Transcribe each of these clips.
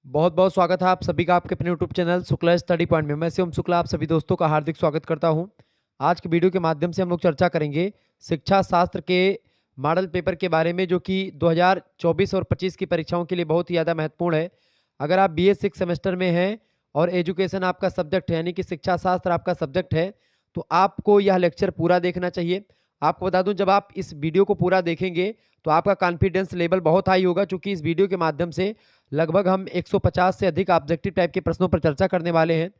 बहुत बहुत स्वागत है आप सभी का आपके अपने YouTube channel Shukla study point में। मैं शिवम शुक्ला आप सभी दोस्तों का हार्दिक स्वागत करता हूं। आज की वीडियो के माध्यम से हम लोग चर्चा करेंगे शिक्षा शास्त्र के मॉडल पेपर के बारे में, जो कि 2024 और 25 की परीक्षाओं के लिए बहुत ही ज़्यादा महत्वपूर्ण है। अगर आप BA 6 सेमेस्टर में हैं और एजुकेशन आपका सब्जेक्ट है, यानी कि शिक्षा शास्त्र आपका सब्जेक्ट है, तो आपको यह लेक्चर पूरा देखना चाहिए। आपको बता दूं, जब आप इस वीडियो को पूरा देखेंगे तो आपका कॉन्फिडेंस लेवल बहुत हाई होगा, क्योंकि इस वीडियो के माध्यम से लगभग हम 150 से अधिक ऑब्जेक्टिव टाइप के प्रश्नों पर चर्चा करने वाले हैं।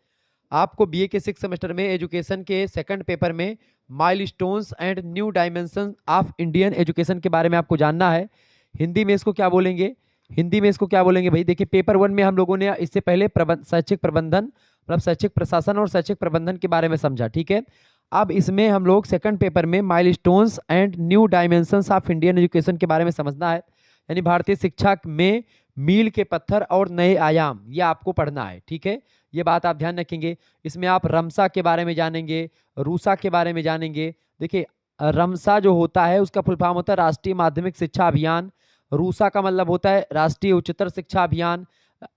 आपको BA के 6 सेमेस्टर में एजुकेशन के सेकंड पेपर में milestones and new dimension of Indian education के बारे में आपको जानना है। हिंदी में इसको क्या बोलेंगे? हिंदी में इसको क्या बोलेंगे भाई? देखिए, पेपर 1 में हम लोगों ने इससे पहले शैक्षिक प्रबंधन मतलब शैक्षिक प्रशासन और शैक्षिक प्रबंधन के बारे में समझा, ठीक है। अब इसमें हम लोग सेकंड पेपर में milestones and new dimensions of Indian education के बारे में समझना है, यानी भारतीय शिक्षा में मील के पत्थर और नए आयाम, ये आपको पढ़ना है, ठीक है। ये बात आप ध्यान रखेंगे। इसमें आप रमसा के बारे में जानेंगे, रूसा के बारे में जानेंगे। देखिए, रमसा जो होता है उसका फुल फॉर्म होता है राष्ट्रीय माध्यमिक शिक्षा अभियान। रूसा का मतलब होता है राष्ट्रीय उच्चतर शिक्षा अभियान।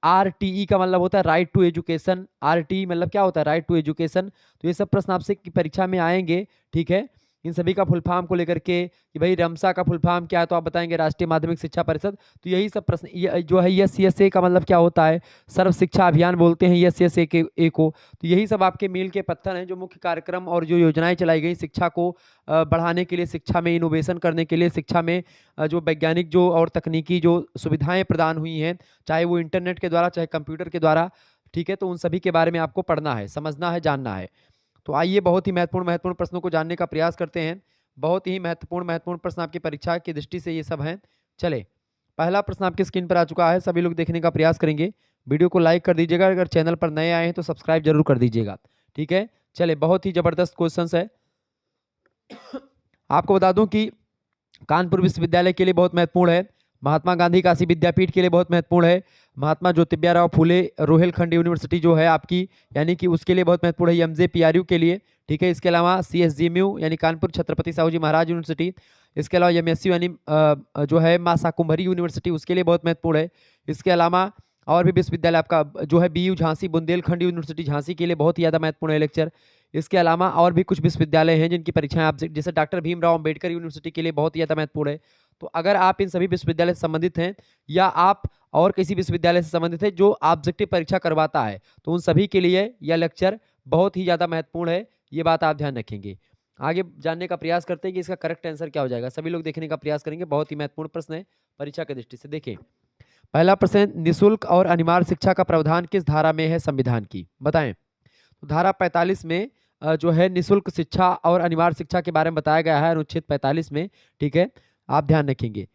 RTE का मतलब होता है राइट टू एजुकेशन। RTE मतलब क्या होता है? Right to education. तो ये सब प्रश्न आपसे परीक्षा में आएंगे, ठीक है। इन सभी का फुल फॉर्म को लेकर के कि भाई रमसा का फुल फॉर्म क्या है, तो आप बताएंगे राष्ट्रीय माध्यमिक शिक्षा परिषद। तो यही सब प्रश्न ये जो है, SCSA का मतलब क्या होता है? सर्व शिक्षा अभियान बोलते हैं SCSA के ए को। तो यही सब आपके मील के पत्थर हैं, जो मुख्य कार्यक्रम और जो योजनाएं चलाई गई शिक्षा को बढ़ाने के लिए, शिक्षा में इनोवेशन करने के लिए, शिक्षा में जो वैज्ञानिक जो और तकनीकी जो सुविधाएं प्रदान हुई हैं, चाहे वो इंटरनेट के द्वारा चाहे कंप्यूटर के द्वारा, ठीक है। तो उन सभी के बारे में आपको पढ़ना है, समझना है, जानना है। तो आइए बहुत ही महत्वपूर्ण प्रश्नों को जानने का प्रयास करते हैं। बहुत ही महत्वपूर्ण प्रश्न आपकी परीक्षा की दृष्टि से ये सब हैं। चले, पहला प्रश्न आपकी स्क्रीन पर आ चुका है, सभी लोग देखने का प्रयास करेंगे। वीडियो को लाइक कर दीजिएगा, अगर चैनल पर नए आए हैं तो सब्सक्राइब जरूर कर दीजिएगा, ठीक है। चले, बहुत ही जबरदस्त क्वेश्चन है। आपको बता दूं कि कानपुर विश्वविद्यालय के लिए बहुत महत्वपूर्ण है, महात्मा गांधी काशी विद्यापीठ के लिए बहुत महत्वपूर्ण है, महात्मा ज्योतिबा फूले रोहिलखंड यूनिवर्सिटी जो है आपकी, यानी कि उसके लिए बहुत महत्वपूर्ण है, MJPRU के लिए, ठीक है। इसके अलावा CSGMU यानी कानपुर छत्रपति साहू जी महाराज यूनिवर्सिटी, इसके अलावा MSU यानी जो है मां शाकुंभरी यूनिवर्सिटी, उसके लिए बहुत महत्वपूर्ण है। इसके अलावा और भी विश्वविद्यालय आपका जो है BU झांसी बुंदेलखंड यूनिवर्सिटी झांसी के लिए बहुत ही ज़्यादा महत्वपूर्ण है लेक्चर। इसके अलावा और भी कुछ विश्वविद्यालय हैं जिनकी परीक्षाएं आप, जैसे डॉक्टर भीमराव अंबेडकर यूनिवर्सिटी के लिए बहुत ही ज़्यादा महत्वपूर्ण है। तो अगर आप इन सभी विश्वविद्यालय से संबंधित हैं, या आप और किसी विश्वविद्यालय से संबंधित है जो ऑब्जेक्टिव परीक्षा करवाता है, तो उन सभी के लिए यह लेक्चर बहुत ही ज़्यादा महत्वपूर्ण है। ये बात आप ध्यान रखेंगे। आगे जानने का प्रयास करते हैं कि इसका करेक्ट आंसर क्या हो जाएगा। सभी लोग देखने का प्रयास करेंगे, बहुत ही महत्वपूर्ण प्रश्न है परीक्षा की दृष्टि से। देखिए, पहला प्रश्न, निःशुल्क और अनिवार्य शिक्षा का प्रावधान किस धारा में है संविधान की? बताएं। तो धारा 45 में जो है निःशुल्क शिक्षा और अनिवार्य शिक्षा के बारे में बताया गया है, अनुच्छेद 45 में, ठीक है। आप ध्यान रखेंगे।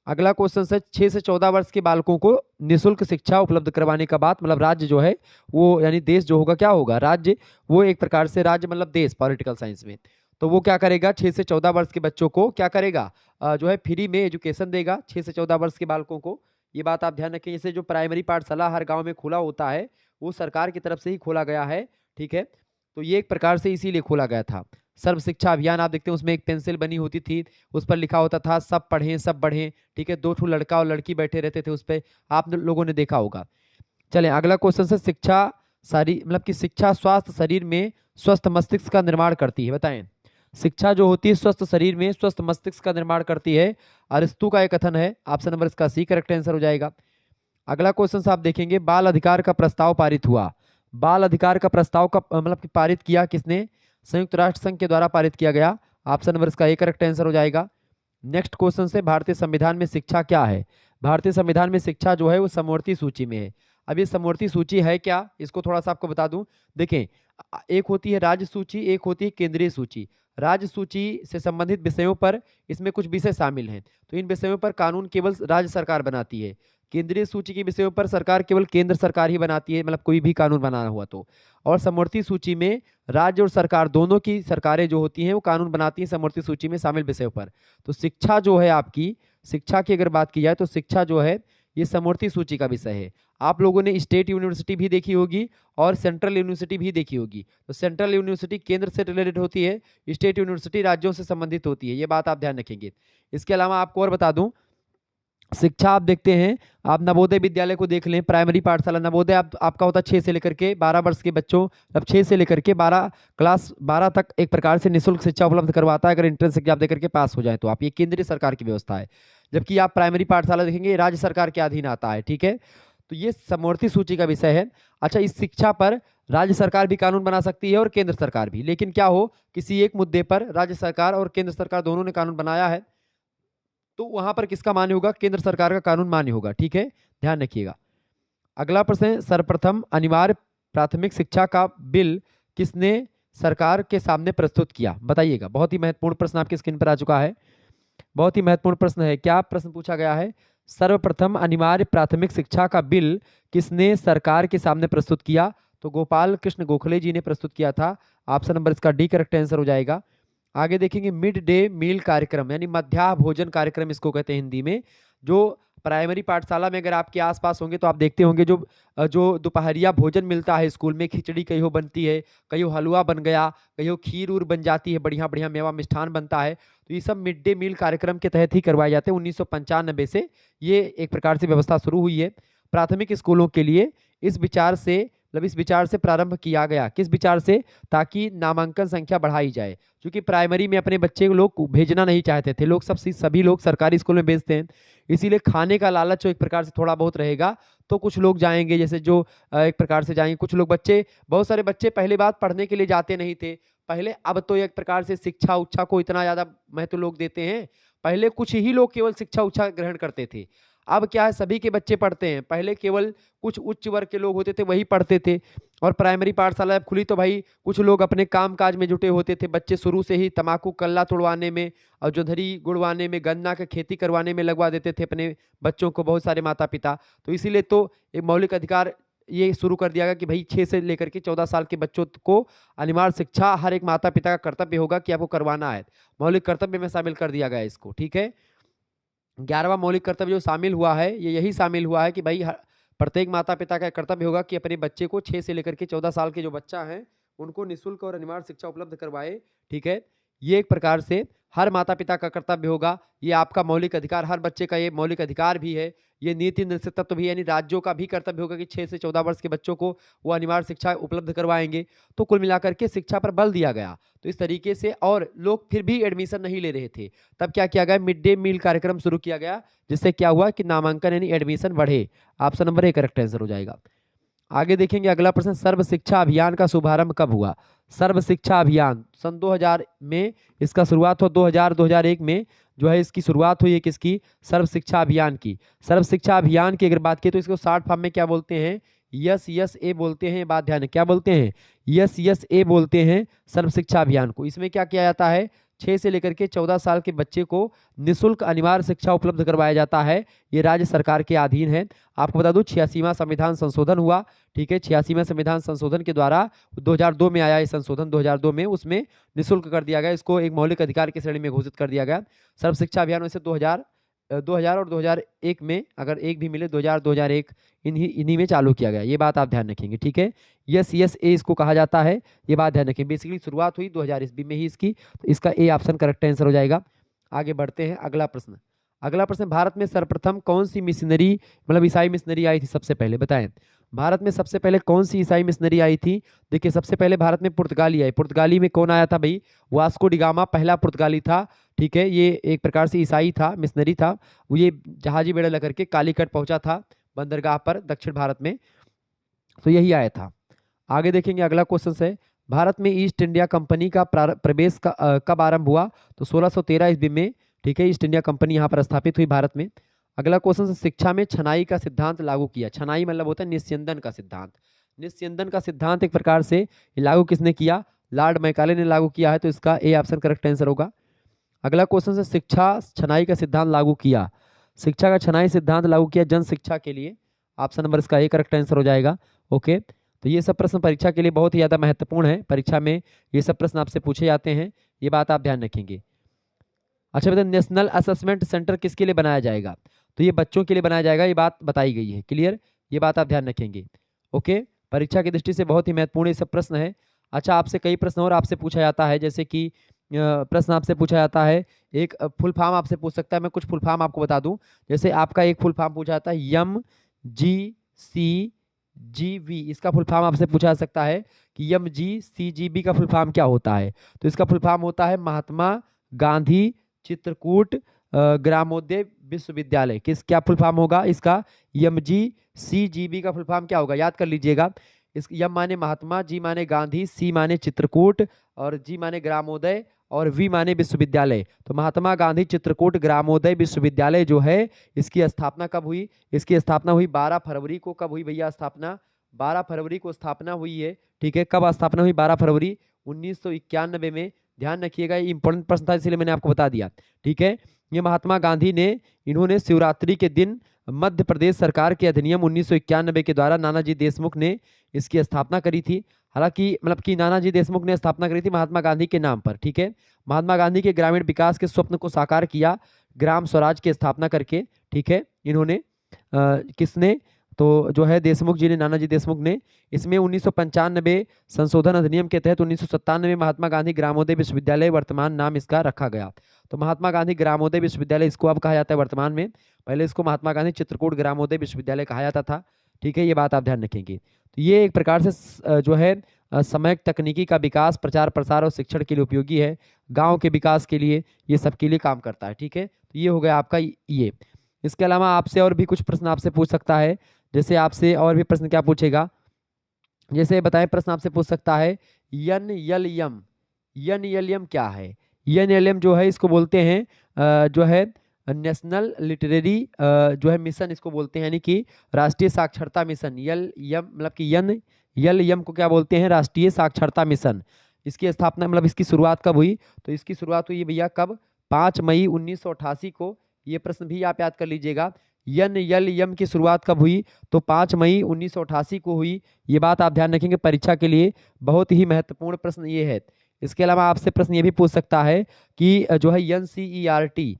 अगला क्वेश्चन है, 6 से 14 वर्ष के बालकों को निःशुल्क शिक्षा उपलब्ध करवाने का बात, मतलब राज्य जो है वो, यानी देश जो होगा, क्या होगा? राज्य, वो एक प्रकार से राज्य मतलब देश, पॉलिटिकल साइंस में। तो वो क्या करेगा? 6 से 14 वर्ष के बच्चों को क्या करेगा? जो है फ्री में एजुकेशन देगा 6 से 14 वर्ष के बालकों को। ये बात आप ध्यान रखें। जैसे जो प्राइमरी पाठशाला हर गाँव में खुला होता है, वो सरकार की तरफ से ही खोला गया है, ठीक है। तो ये एक प्रकार से इसीलिए खोला गया था। सर्व शिक्षा अभियान आप देखते हैं, उसमें एक पेंसिल बनी होती थी, उस पर लिखा होता था सब पढ़ें सब बढ़ें, ठीक है। 2 ठो लड़का और लड़की बैठे रहते थे उस पर, आप लोगों ने देखा होगा। चलें, अगला क्वेश्चन है, शिक्षा शरीर मतलब कि शिक्षा स्वास्थ्य शरीर में स्वस्थ मस्तिष्क का निर्माण करती है। बताएं, शिक्षा जो होती है स्वस्थ शरीर में स्वस्थ मस्तिष्क का निर्माण करती है। अरिस्तु का एक कथन है। ऑप्शन नंबर इसका सी करेक्ट आंसर हो जाएगा। अगला क्वेश्चन आप देखेंगे, बाल अधिकार का प्रस्ताव पारित हुआ। बाल अधिकार का प्रस्ताव का मतलब कि पारित किया किसने? संयुक्त राष्ट्र संघ के द्वारा पारित किया गया। ऑप्शन नंबर इसका ए करेक्ट आंसर हो जाएगा। नेक्स्ट क्वेश्चन से, भारतीय संविधान में शिक्षा क्या है? भारतीय संविधान में शिक्षा जो है वो समवर्ती सूची में है। अब ये समवर्ती सूची है क्या, इसको थोड़ा सा आपको बता दूं। देखें, एक होती है राज्य सूची, एक होती है केंद्रीय सूची। राज्य सूची से संबंधित विषयों पर इसमें कुछ विषय शामिल हैं, तो इन विषयों पर कानून केवल राज्य सरकार बनाती है। केंद्रीय सूची के विषयों पर सरकार केवल केंद्र सरकार ही बनाती है, मतलब कोई भी कानून बनाना हुआ तो। और समवर्ती सूची में राज्य और सरकार दोनों की सरकारें जो होती हैं वो कानून बनाती हैं समवर्ती सूची में शामिल विषयों पर। तो शिक्षा जो है आपकी, शिक्षा की अगर बात की जाए तो शिक्षा जो है ये समवर्ती सूची का विषय है। आप लोगों ने स्टेट यूनिवर्सिटी भी देखी होगी और सेंट्रल यूनिवर्सिटी भी देखी होगी। तो सेंट्रल यूनिवर्सिटी केंद्र से रिलेटेड होती है, स्टेट यूनिवर्सिटी राज्यों से संबंधित होती है, ये बात आप ध्यान रखेंगे। इसके अलावा आपको और बता दूं, शिक्षा आप देखते हैं, आप नवोदय विद्यालय को देख लें, प्राइमरी पाठशाला नवोदय आपका होता है 6 से लेकर के 12 वर्ष के बच्चों, अब 6 से लेकर के 12 क्लास 12 तक एक प्रकार से निःशुल्क शिक्षा उपलब्ध करवाता है, अगर एंट्रेंस एग्जाम देकर के पास हो जाए तो आप, ये केंद्रीय सरकार की व्यवस्था है। जबकि आप प्राइमरी पाठशाला देखेंगे राज्य सरकार के अधीन आता है, ठीक है। तो ये समवर्ती सूची का विषय है। अच्छा, इस शिक्षा पर राज्य सरकार भी कानून बना सकती है और केंद्र सरकार भी, लेकिन क्या हो, किसी एक मुद्दे पर राज्य सरकार और केंद्र सरकार दोनों ने कानून बनाया है तो वहां पर किसका मान्य होगा, केंद्र सरकार का कानून मान्य होगा, ठीक है, ध्यान रखिएगा। अगला प्रश्न है, सर्वप्रथम अनिवार्य प्राथमिक शिक्षा का बिल किसने सरकार के सामने प्रस्तुत किया, बताइएगा। बहुत ही महत्वपूर्ण प्रश्न आपकी स्क्रीन पर आ चुका है, बहुत ही महत्वपूर्ण प्रश्न है। क्या प्रश्न पूछा गया है, सर्वप्रथम अनिवार्य प्राथमिक शिक्षा का बिल किसने सरकार के सामने प्रस्तुत किया, तो गोपाल कृष्ण गोखले जी ने प्रस्तुत किया था। ऑप्शन नंबर इसका डी करेक्ट आंसर हो जाएगा। आगे देखेंगे, मिड डे मील कार्यक्रम यानी मध्याह्न भोजन कार्यक्रम इसको कहते हैं हिंदी में, जो प्राइमरी पाठशाला में अगर आपके आसपास होंगे तो आप देखते होंगे जो दोपहरिया भोजन मिलता है स्कूल में, खिचड़ी कहीं बनती है, कहीं हलवा बन गया, कहीं खीर उर बन जाती है, बढ़िया बढ़िया मेवा मिष्ठान बनता है, तो ये सब मिड डे मील कार्यक्रम के तहत ही करवाए जाते हैं। 1995 से ये एक प्रकार से व्यवस्था शुरू हुई है प्राथमिक स्कूलों के लिए। इस विचार से प्रारंभ किया गया, किस विचार से, ताकि नामांकन संख्या बढ़ाई जाए, क्योंकि प्राइमरी में अपने बच्चे को लोग भेजना नहीं चाहते थे, लोग सभी लोग सरकारी स्कूल में भेजते हैं, इसीलिए खाने का लालच जो एक प्रकार से थोड़ा बहुत रहेगा तो कुछ लोग जाएंगे, जैसे जो एक प्रकार से जाएंगे, कुछ लोग बच्चे, बहुत सारे बच्चे पहले बात पढ़ने के लिए जाते नहीं थे पहले, अब तो एक प्रकार से शिक्षा उच्छा को इतना ज़्यादा महत्व लोग देते हैं। पहले कुछ ही लोग केवल शिक्षा उच्छा ग्रहण करते थे, अब क्या है, सभी के बच्चे पढ़ते हैं। पहले केवल कुछ उच्च वर्ग के लोग होते थे वही पढ़ते थे, और प्राइमरी पाठशाला जब खुली तो भाई कुछ लोग अपने काम काज में जुटे होते थे, बच्चे शुरू से ही तम्बाकू कल्ला तोड़वाने में और जोंधरी गुड़वाने में, गन्ना की खेती करवाने में लगवा देते थे अपने बच्चों को बहुत सारे माता पिता। तो इसीलिए तो एक मौलिक अधिकार ये शुरू कर दिया गया कि भाई 6 से लेकर के 14 साल के बच्चों को अनिवार्य शिक्षा हर एक माता पिता का कर्तव्य होगा कि आपको करवाना है, मौलिक कर्तव्य में शामिल कर दिया गया इसको, ठीक है। 11वां मौलिक कर्तव्य जो शामिल हुआ है, ये यही शामिल हुआ है कि भाई प्रत्येक माता पिता का कर्तव्य होगा कि अपने बच्चे को 6 से लेकर के 14 साल के जो बच्चा है उनको निःशुल्क और अनिवार्य शिक्षा उपलब्ध करवाए, ठीक है। ये एक प्रकार से हर माता पिता का कर्तव्य होगा, ये आपका मौलिक अधिकार, हर बच्चे का ये मौलिक अधिकार भी है, ये नीति निर्देशक तत्व भी, यानी राज्यों का भी कर्तव्य होगा कि 6 से 14 वर्ष के बच्चों को वो अनिवार्य शिक्षा उपलब्ध करवाएंगे। तो कुल मिलाकर के शिक्षा पर बल दिया गया, तो इस तरीके से, और लोग फिर भी एडमिशन नहीं ले रहे थे, तब क्या किया गया, मिड डे मील कार्यक्रम शुरू किया गया, जिससे क्या हुआ कि नामांकन यानी एडमिशन बढ़े। Option number A correct answer हो जाएगा। आगे देखेंगे अगला प्रश्न, सर्व शिक्षा अभियान का शुभारंभ कब हुआ। सर्व शिक्षा अभियान सन 2000 में इसका शुरुआत हो, 2001 में जो है इसकी शुरुआत हुई है, किसकी, सर्व शिक्षा अभियान की। सर्व शिक्षा अभियान की अगर बात की तो इसको शॉर्ट फॉर्म में क्या बोलते हैं, SSA बोलते हैं, बात ध्यान, क्या बोलते हैं, SSA बोलते हैं सर्व शिक्षा अभियान को। इसमें क्या किया जाता है, 6 से लेकर के 14 साल के बच्चे को निःशुल्क अनिवार्य शिक्षा उपलब्ध करवाया जाता है, ये राज्य सरकार के अधीन है। आपको बता दूं 86वां संविधान संशोधन हुआ, ठीक है, 86वें संविधान संशोधन के द्वारा 2002 में आया ये संशोधन, 2002 में, उसमें निःशुल्क कर दिया गया, इसको एक मौलिक अधिकार की श्रेणी में घोषित कर दिया गया। सर्व शिक्षा अभियान वैसे 2000 और 2001 में, अगर एक भी मिले, 2001 इन्हीं में चालू किया गया, ये बात आप ध्यान रखेंगे, ठीक है। SSA इसको कहा जाता है, ये बात ध्यान रखें। बेसिकली शुरुआत हुई 2000 ईस्वी में ही इसकी, तो इसका ए ऑप्शन करेक्ट आंसर हो जाएगा। आगे बढ़ते हैं, अगला प्रश्न। अगला प्रश्न, भारत में सर्वप्रथम कौन सी मिशनरी, मतलब ईसाई मिशनरी आई थी सबसे पहले, बताएं। भारत में सबसे पहले कौन सी ईसाई मिशनरी आई थी। देखिए, सबसे पहले भारत में पुर्तगाली आई। पुर्तगाली में कौन आया था भाई, वास्को डिगामा पहला पुर्तगाली था, ठीक है। ये एक प्रकार से ईसाई था, मिशनरी था, वो ये जहाजी बेड़ा लेकर के कालीकट पहुंचा था बंदरगाह पर दक्षिण भारत में, तो यही आया था। आगे देखेंगे अगला क्वेश्चन है, भारत में ईस्ट इंडिया कंपनी का प्रवेश कब आरंभ हुआ, तो 1613 ईस्वी में, ठीक है, ईस्ट इंडिया कंपनी यहाँ पर स्थापित हुई भारत में। अगला क्वेश्चन है, शिक्षा में छनाई का सिद्धांत लागू किया। छनाई मतलब होता है निस्यंदन का सिद्धांत। निस्यंदन का सिद्धांत एक प्रकार से लागू किसने किया, लॉर्ड मैकाले ने लागू किया है, तो इसका ए ऑप्शन करेक्ट आंसर होगा। अगला क्वेश्चन है, शिक्षा छनाई का सिद्धांत लागू किया, शिक्षा का छनाई सिद्धांत लागू किया जन शिक्षा के लिए। ऑप्शन नंबर इसका ए करेक्ट आंसर हो जाएगा। ओके, तो ये सब प्रश्न परीक्षा के लिए बहुत ही ज़्यादा महत्वपूर्ण है, परीक्षा में ये सब प्रश्न आपसे पूछे जाते हैं, ये बात आप ध्यान रखेंगे। अच्छा बेटा, नेशनल असेसमेंट सेंटर किसके लिए बनाया जाएगा, तो ये बच्चों के लिए बनाया जाएगा, ये बात बताई गई है, क्लियर, ये बात आप ध्यान रखेंगे। ओके, परीक्षा की दृष्टि से बहुत ही महत्वपूर्ण ये सब प्रश्न है। अच्छा, आपसे कई प्रश्न और आपसे पूछा जाता है, जैसे कि प्रश्न आपसे पूछा जाता है, एक फुल फॉर्म आपसे पूछ सकता है। मैं कुछ फुल फॉर्म आपको बता दूं। जैसे आपका एक फुल फॉर्म पूछा जाता है MGCGB, इसका फुल फॉर्म आपसे पूछा जा सकता है कि MGCGB का फुल फॉर्म क्या होता है। तो इसका फुल फॉर्म होता है महात्मा गांधी चित्रकूट ग्रामोदय विश्वविद्यालय। क्या फुल फॉर्म होगा इसका? MGCGB का फुल फॉर्म क्या होगा, याद कर लीजिएगा। इस यम माने महात्मा, जी माने गांधी, सी माने चित्रकूट और जी माने ग्रामोदय और वी माने विश्वविद्यालय। तो महात्मा गांधी चित्रकूट ग्रामोदय विश्वविद्यालय जो है, इसकी स्थापना कब हुई? इसकी स्थापना हुई 12 फरवरी को। कब हुई भैया स्थापना? 12 फरवरी को स्थापना हुई है। ठीक है, कब स्थापना हुई? 12 फरवरी 1991 में। ध्यान रखिएगा, ये इंपॉर्टेंट प्रश्न था इसलिए मैंने आपको बता दिया। ठीक है, ये महात्मा गांधी ने, इन्होंने शिवरात्रि के दिन मध्य प्रदेश सरकार के अधिनियम 1991 के द्वारा नानाजी देशमुख ने इसकी स्थापना करी थी। हालांकि मतलब कि नानाजी देशमुख ने स्थापना करी थी महात्मा गांधी के नाम पर। ठीक है, महात्मा गांधी के ग्रामीण विकास के स्वप्न को साकार किया ग्राम स्वराज की स्थापना करके। ठीक है, इन्होंने किसने? तो जो है देशमुख जी ने, नानाजी देशमुख ने। इसमें 1995 संशोधन अधिनियम के तहत 1997 में महात्मा गांधी ग्रामोदय विश्वविद्यालय वर्तमान नाम इसका रखा गया। तो महात्मा गांधी ग्रामोदय विश्वविद्यालय इसको अब कहा जाता है वर्तमान में। पहले इसको महात्मा गांधी चित्रकूट ग्रामोदय विश्वविद्यालय कहा जाता था। ठीक है, ये बात आप ध्यान रखेंगे। तो ये एक प्रकार से जो है समयक तकनीकी का विकास, प्रचार प्रसार और शिक्षण के लिए उपयोगी है। गांव के विकास के लिए, ये सब के लिए काम करता है। ठीक है, तो ये हो गया आपका ये। इसके अलावा आपसे और भी कुछ प्रश्न आपसे पूछ सकता है। जैसे आपसे और भी प्रश्न क्या पूछेगा, जैसे बताएं, प्रश्न आपसे पूछ सकता है NLM। NLM क्या है? NLM जो है इसको बोलते हैं जो है नेशनल लिटरेरी जो है मिशन इसको बोलते हैं, यानी कि राष्ट्रीय साक्षरता मिशन। LM मतलब कि LM को क्या बोलते हैं? राष्ट्रीय साक्षरता मिशन। इसकी स्थापना मतलब इसकी शुरुआत कब हुई? तो इसकी शुरुआत हुई भैया कब? 5 मई 1988 को। ये प्रश्न भी आप याद कर लीजिएगा। NLM की शुरुआत कब हुई? तो 5 मई 1988 को हुई। ये बात आप ध्यान रखेंगे, परीक्षा के लिए बहुत ही महत्वपूर्ण प्रश्न ये है। इसके अलावा आपसे प्रश्न ये भी पूछ सकता है कि जो है NCERT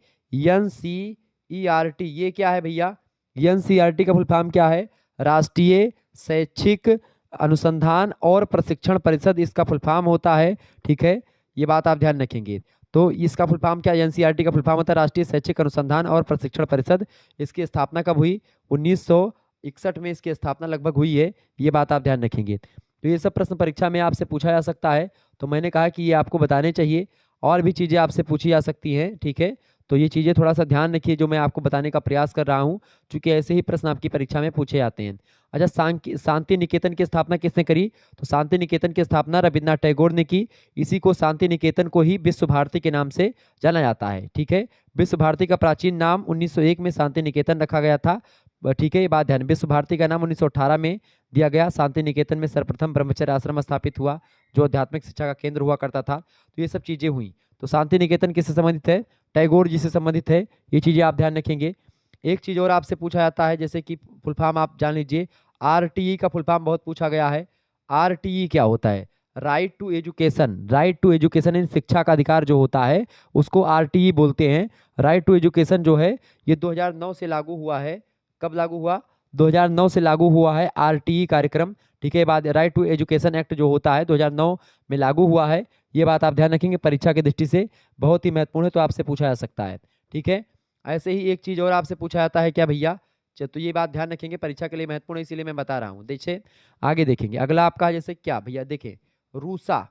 ये क्या है भैया? NCERT का फुल फॉर्म क्या है? राष्ट्रीय शैक्षिक अनुसंधान और प्रशिक्षण परिषद इसका फुल फॉर्म होता है। ठीक है, ये बात आप ध्यान रखेंगे। तो इसका फुल फॉर्म क्या? NCERT का फुल फॉर्म होता है राष्ट्रीय शैक्षिक अनुसंधान और प्रशिक्षण परिषद। इसकी स्थापना कब हुई? 1961 में इसकी स्थापना लगभग हुई है। ये बात आप ध्यान रखेंगे। तो ये सब प्रश्न परीक्षा में आपसे पूछा जा सकता है। तो मैंने कहा कि ये आपको बताने चाहिए, और भी चीज़ें आपसे पूछी जा सकती हैं। ठीक है, तो ये चीज़ें थोड़ा सा ध्यान रखिए जो मैं आपको बताने का प्रयास कर रहा हूँ, क्योंकि ऐसे ही प्रश्न आपकी परीक्षा में पूछे जाते हैं। अच्छा, शांति निकेतन की स्थापना किसने करी? तो शांति निकेतन की स्थापना रविन्द्रनाथ टैगोर ने की। इसी को, शांति निकेतन को ही विश्व भारती के नाम से जाना जाता है। ठीक है, विश्व भारती का प्राचीन नाम 1901 में शांति निकेतन रखा गया था। ठीक है, ये बात ध्यान। विश्व भारती का नाम 1918 में दिया गया। शांति निकेतन में सर्वप्रथम ब्रह्मचर्य आश्रम स्थापित हुआ, जो आध्यात्मिक शिक्षा का केंद्र हुआ करता था। तो ये सब चीज़ें हुई। तो शांति निकेतन किससे संबंधित है? टैगोर जी से संबंधित है। ये चीज़ें आप ध्यान रखेंगे। एक चीज़ और आपसे पूछा जाता है, जैसे कि फुल फॉर्म आप जान लीजिए। RTE का फुल फॉर्म बहुत पूछा गया है। RTE क्या होता है? Right to education. Right to education in शिक्षा का अधिकार जो होता है उसको RTE बोलते हैं। राइट टू एजुकेशन जो है ये 2009 से लागू हुआ है। कब लागू हुआ? 2009 से लागू हुआ है RTE कार्यक्रम। ठीक है, बात राइट टू एजुकेशन एक्ट जो होता है 2009 में लागू हुआ है। ये बात आप ध्यान रखेंगे, परीक्षा की दृष्टि से बहुत ही महत्वपूर्ण है, तो आपसे पूछा जा सकता है। ठीक है, ऐसे ही एक चीज़ और आपसे पूछा जाता है क्या भैया? तो ये बात ध्यान रखेंगे, परीक्षा के लिए महत्वपूर्ण है, इसीलिए मैं बता रहा हूँ। देखिए आगे देखेंगे। अगला आपका जैसे क्या भैया, देखें रूसा।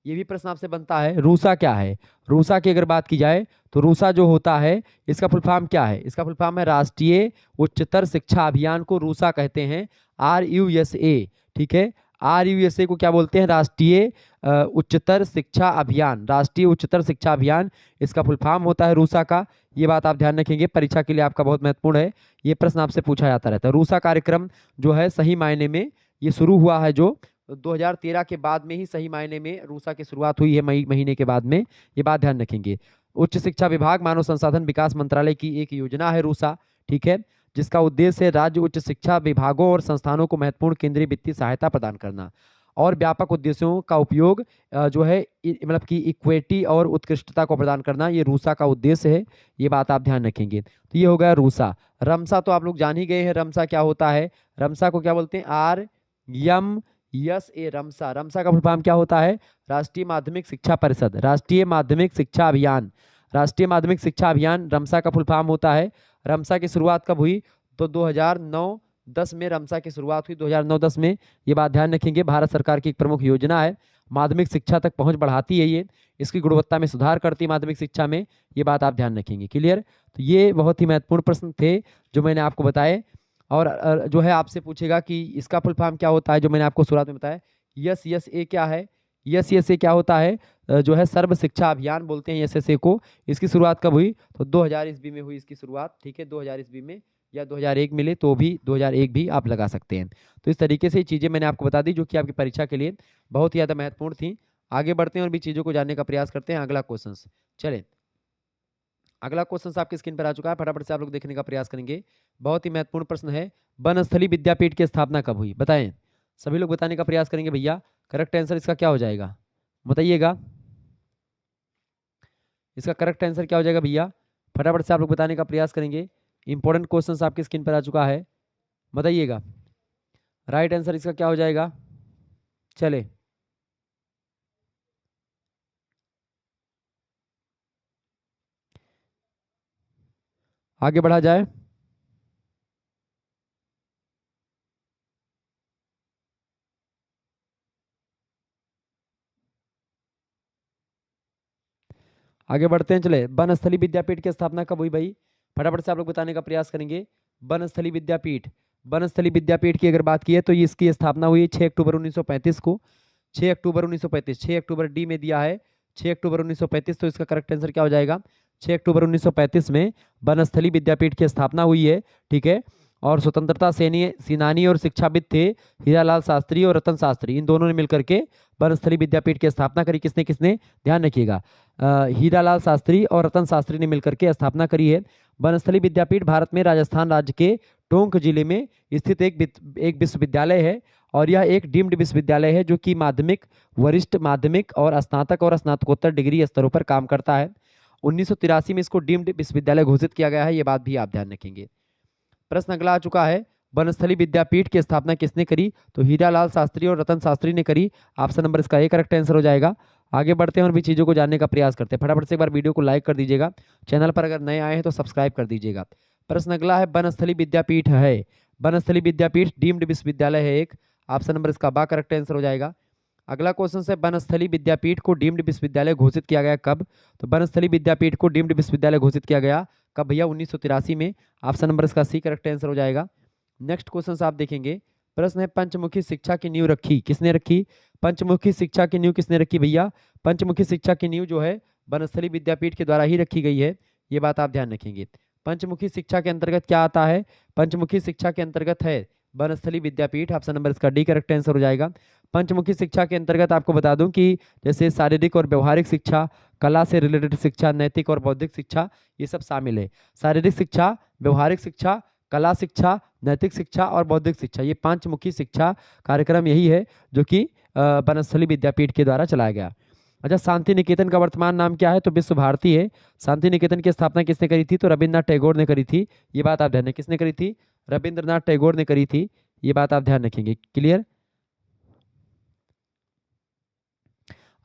ये भी प्रश्न आपसे बनता है, रूसा क्या है? रूसा की अगर बात की जाए तो रूसा जो होता है इसका फुल फॉर्म क्या है? इसका फुल फॉर्म है राष्ट्रीय उच्चतर शिक्षा अभियान को रूसा कहते हैं। RUSA। ठीक है, RUSA को क्या बोलते हैं? राष्ट्रीय उच्चतर शिक्षा अभियान। राष्ट्रीय उच्चतर शिक्षा अभियान इसका फुल फॉर्म होता है रूसा का। ये बात आप ध्यान रखेंगे, परीक्षा के लिए आपका बहुत महत्वपूर्ण है। ये प्रश्न आपसे पूछा जाता रहता है। रूसा कार्यक्रम जो है सही मायने में ये शुरू हुआ है, जो 2013 के बाद में ही सही मायने में रूसा की शुरुआत हुई है, मई महीने के बाद में। ये बात ध्यान रखेंगे। उच्च शिक्षा विभाग मानव संसाधन विकास मंत्रालय की एक योजना है रूसा। ठीक है, जिसका उद्देश्य है राज्य उच्च शिक्षा विभागों और संस्थानों को महत्वपूर्ण केंद्रीय वित्तीय सहायता प्रदान करना और व्यापक उद्देश्यों का उपयोग जो है मतलब कि इक्विटी और उत्कृष्टता को प्रदान करना, ये रूसा का उद्देश्य है। ये बात आप ध्यान रखेंगे। तो ये हो गया रूसा। रमसा तो आप लोग जान ही गए हैं, रमसा क्या होता है? रमसा को क्या बोलते हैं? यस ए रमसा, रमसा का फुल फॉर्म क्या होता है? राष्ट्रीय माध्यमिक शिक्षा परिषद, राष्ट्रीय माध्यमिक शिक्षा अभियान, राष्ट्रीय माध्यमिक शिक्षा अभियान रमसा का फुल फॉर्म होता है। रमसा की शुरुआत कब हुई? तो 2009-10 में रमसा की शुरुआत हुई, 2009-10 में। ये बात ध्यान रखेंगे, भारत सरकार की एक प्रमुख योजना है, माध्यमिक शिक्षा तक पहुंच बढ़ाती है ये, इसकी गुणवत्ता में सुधार करती है माध्यमिक शिक्षा में, ये बात आप ध्यान रखेंगे। क्लियर? तो ये बहुत ही महत्वपूर्ण प्रश्न थे जो मैंने आपको बताए। और जो है आपसे पूछेगा कि इसका फुल फॉर्म क्या होता है, जो मैंने आपको शुरुआत में बताया। यस ए क्या है? यस ए क्या होता है? जो है सर्व शिक्षा अभियान बोलते हैं यस ए को। इसकी शुरुआत कब हुई? तो 2000 ईस्वी में हुई इसकी शुरुआत, ठीक है, 2000 ईस्वी में, या 2001 मिले तो भी 2001 भी आप लगा सकते हैं। तो इस तरीके से चीज़ें मैंने आपको बता दी जो कि आपकी परीक्षा के लिए बहुत ही ज़्यादा महत्वपूर्ण थी। आगे बढ़ते हैं और भी चीज़ों को जानने का प्रयास करते हैं। अगला क्वेश्चन, चलें, अगला क्वेश्चन आपकी स्क्रीन पर आ चुका है, फटाफट से आप लोग देखने का प्रयास करेंगे। बहुत ही महत्वपूर्ण प्रश्न है, वनस्थली विद्यापीठ की स्थापना कब हुई? बताएं, सभी लोग बताने का प्रयास करेंगे भैया। करेक्ट आंसर इसका क्या हो जाएगा, बताइएगा। इसका करेक्ट आंसर क्या हो जाएगा भैया? फटाफट से आप लोग बताने का प्रयास करेंगे। इंपॉर्टेंट क्वेश्चन आपकी स्क्रीन पर आ चुका है, बताइएगा राइट आंसर इसका क्या हो जाएगा। चले, आगे बढ़ा जाए। आगे बढ़ते हैं, चले। वनस्थली विद्यापीठ की स्थापना कब हुई भाई? फटाफट से आप लोग बताने का प्रयास करेंगे। वनस्थली विद्यापीठ, वनस्थली विद्यापीठ की अगर बात की है तो इसकी स्थापना हुई 6 अक्टूबर 1935 को। 6 अक्टूबर 1935, 6 अक्टूबर डी में दिया है, 6 अक्टूबर 1935, तो इसका करेक्ट आंसर क्या हो जाएगा? 6 अक्टूबर 1935 में वनस्थली विद्यापीठ की स्थापना हुई है, ठीक है। और स्वतंत्रता सेनानी और शिक्षाविद थे हीरालाल शास्त्री और रतन शास्त्री, इन दोनों ने मिलकर के वनस्थली विद्यापीठ की स्थापना करी। किसने किसने? ध्यान रखिएगा, हीरालाल शास्त्री और रतन शास्त्री ने मिलकर के स्थापना करी है। वनस्थली विद्यापीठ भारत में राजस्थान राज्य के टोंक जिले में स्थित एक विश्वविद्यालय है, और यह एक डीम्ड विश्वविद्यालय है जो कि माध्यमिक, वरिष्ठ माध्यमिक और स्नातक और स्नातकोत्तर डिग्री स्तरों पर काम करता है। 1983 में इसको डीम्ड विश्वविद्यालय घोषित किया गया है, ये बात भी आप ध्यान रखेंगे। प्रश्न अगला आ चुका है, वनस्थली विद्यापीठ की स्थापना किसने करी? तो हीरालाल शास्त्री और रतन शास्त्री ने करी। ऑप्शन नंबर इसका ए करेक्ट आंसर हो जाएगा। आगे बढ़ते हैं और भी चीज़ों को जानने का प्रयास करते हैं। फटाफट से एक बार वीडियो को लाइक कर दीजिएगा, चैनल पर अगर नए आए हैं तो सब्सक्राइब कर दीजिएगा। प्रश्न अगला है, वनस्थली विद्यापीठ है, वनस्थली विद्यापीठ डीम्ड विश्वविद्यालय है एक। ऑप्शन नंबर इसका बा करेक्ट आंसर हो जाएगा। अगला क्वेश्चन है, वनस्थली विद्यापीठ को डीम्ड विश्वविद्यालय घोषित किया गया कब? तो वनस्थली विद्यापीठ को डीम्ड विश्वविद्यालय घोषित किया गया कब भैया? 1983 में। ऑप्शन नंबर इसका सी करेक्ट आंसर हो जाएगा। नेक्स्ट क्वेश्चन आप देखेंगे, प्रश्न है, पंचमुखी शिक्षा की नींव रखी किसने रखी? पंचमुखी शिक्षा की नींव किसने रखी भैया? पंचमुखी शिक्षा की नींव जो है वनस्थली विद्यापीठ के द्वारा ही रखी गई है, ये बात आप ध्यान रखेंगे। पंचमुखी शिक्षा के अंतर्गत क्या आता है? पंचमुखी शिक्षा के अंतर्गत है वनस्थली विद्यापीठ। ऑप्शन नंबर इसका डी करेक्ट आंसर हो जाएगा। पंचमुखी शिक्षा के अंतर्गत आपको बता दूं कि जैसे शारीरिक और व्यवहारिक शिक्षा, कला से रिलेटेड शिक्षा, नैतिक और बौद्धिक शिक्षा, ये सब शामिल है। शारीरिक शिक्षा, व्यवहारिक शिक्षा, कला शिक्षा, नैतिक शिक्षा और बौद्धिक शिक्षा, ये पांचमुखी शिक्षा कार्यक्रम यही है जो कि वनस्थली विद्यापीठ के द्वारा चलाया गया। अच्छा, शांति निकेतन का वर्तमान नाम क्या है? तो विश्व भारती है। शांति निकेतन की स्थापना किसने करी थी? तो रविन्द्रनाथ टैगोर ने करी थी, ये बात आप ध्यान रखें। किसने करी थी? रविन्द्रनाथ टैगोर ने करी थी, ये बात आप ध्यान रखेंगे। क्लियर?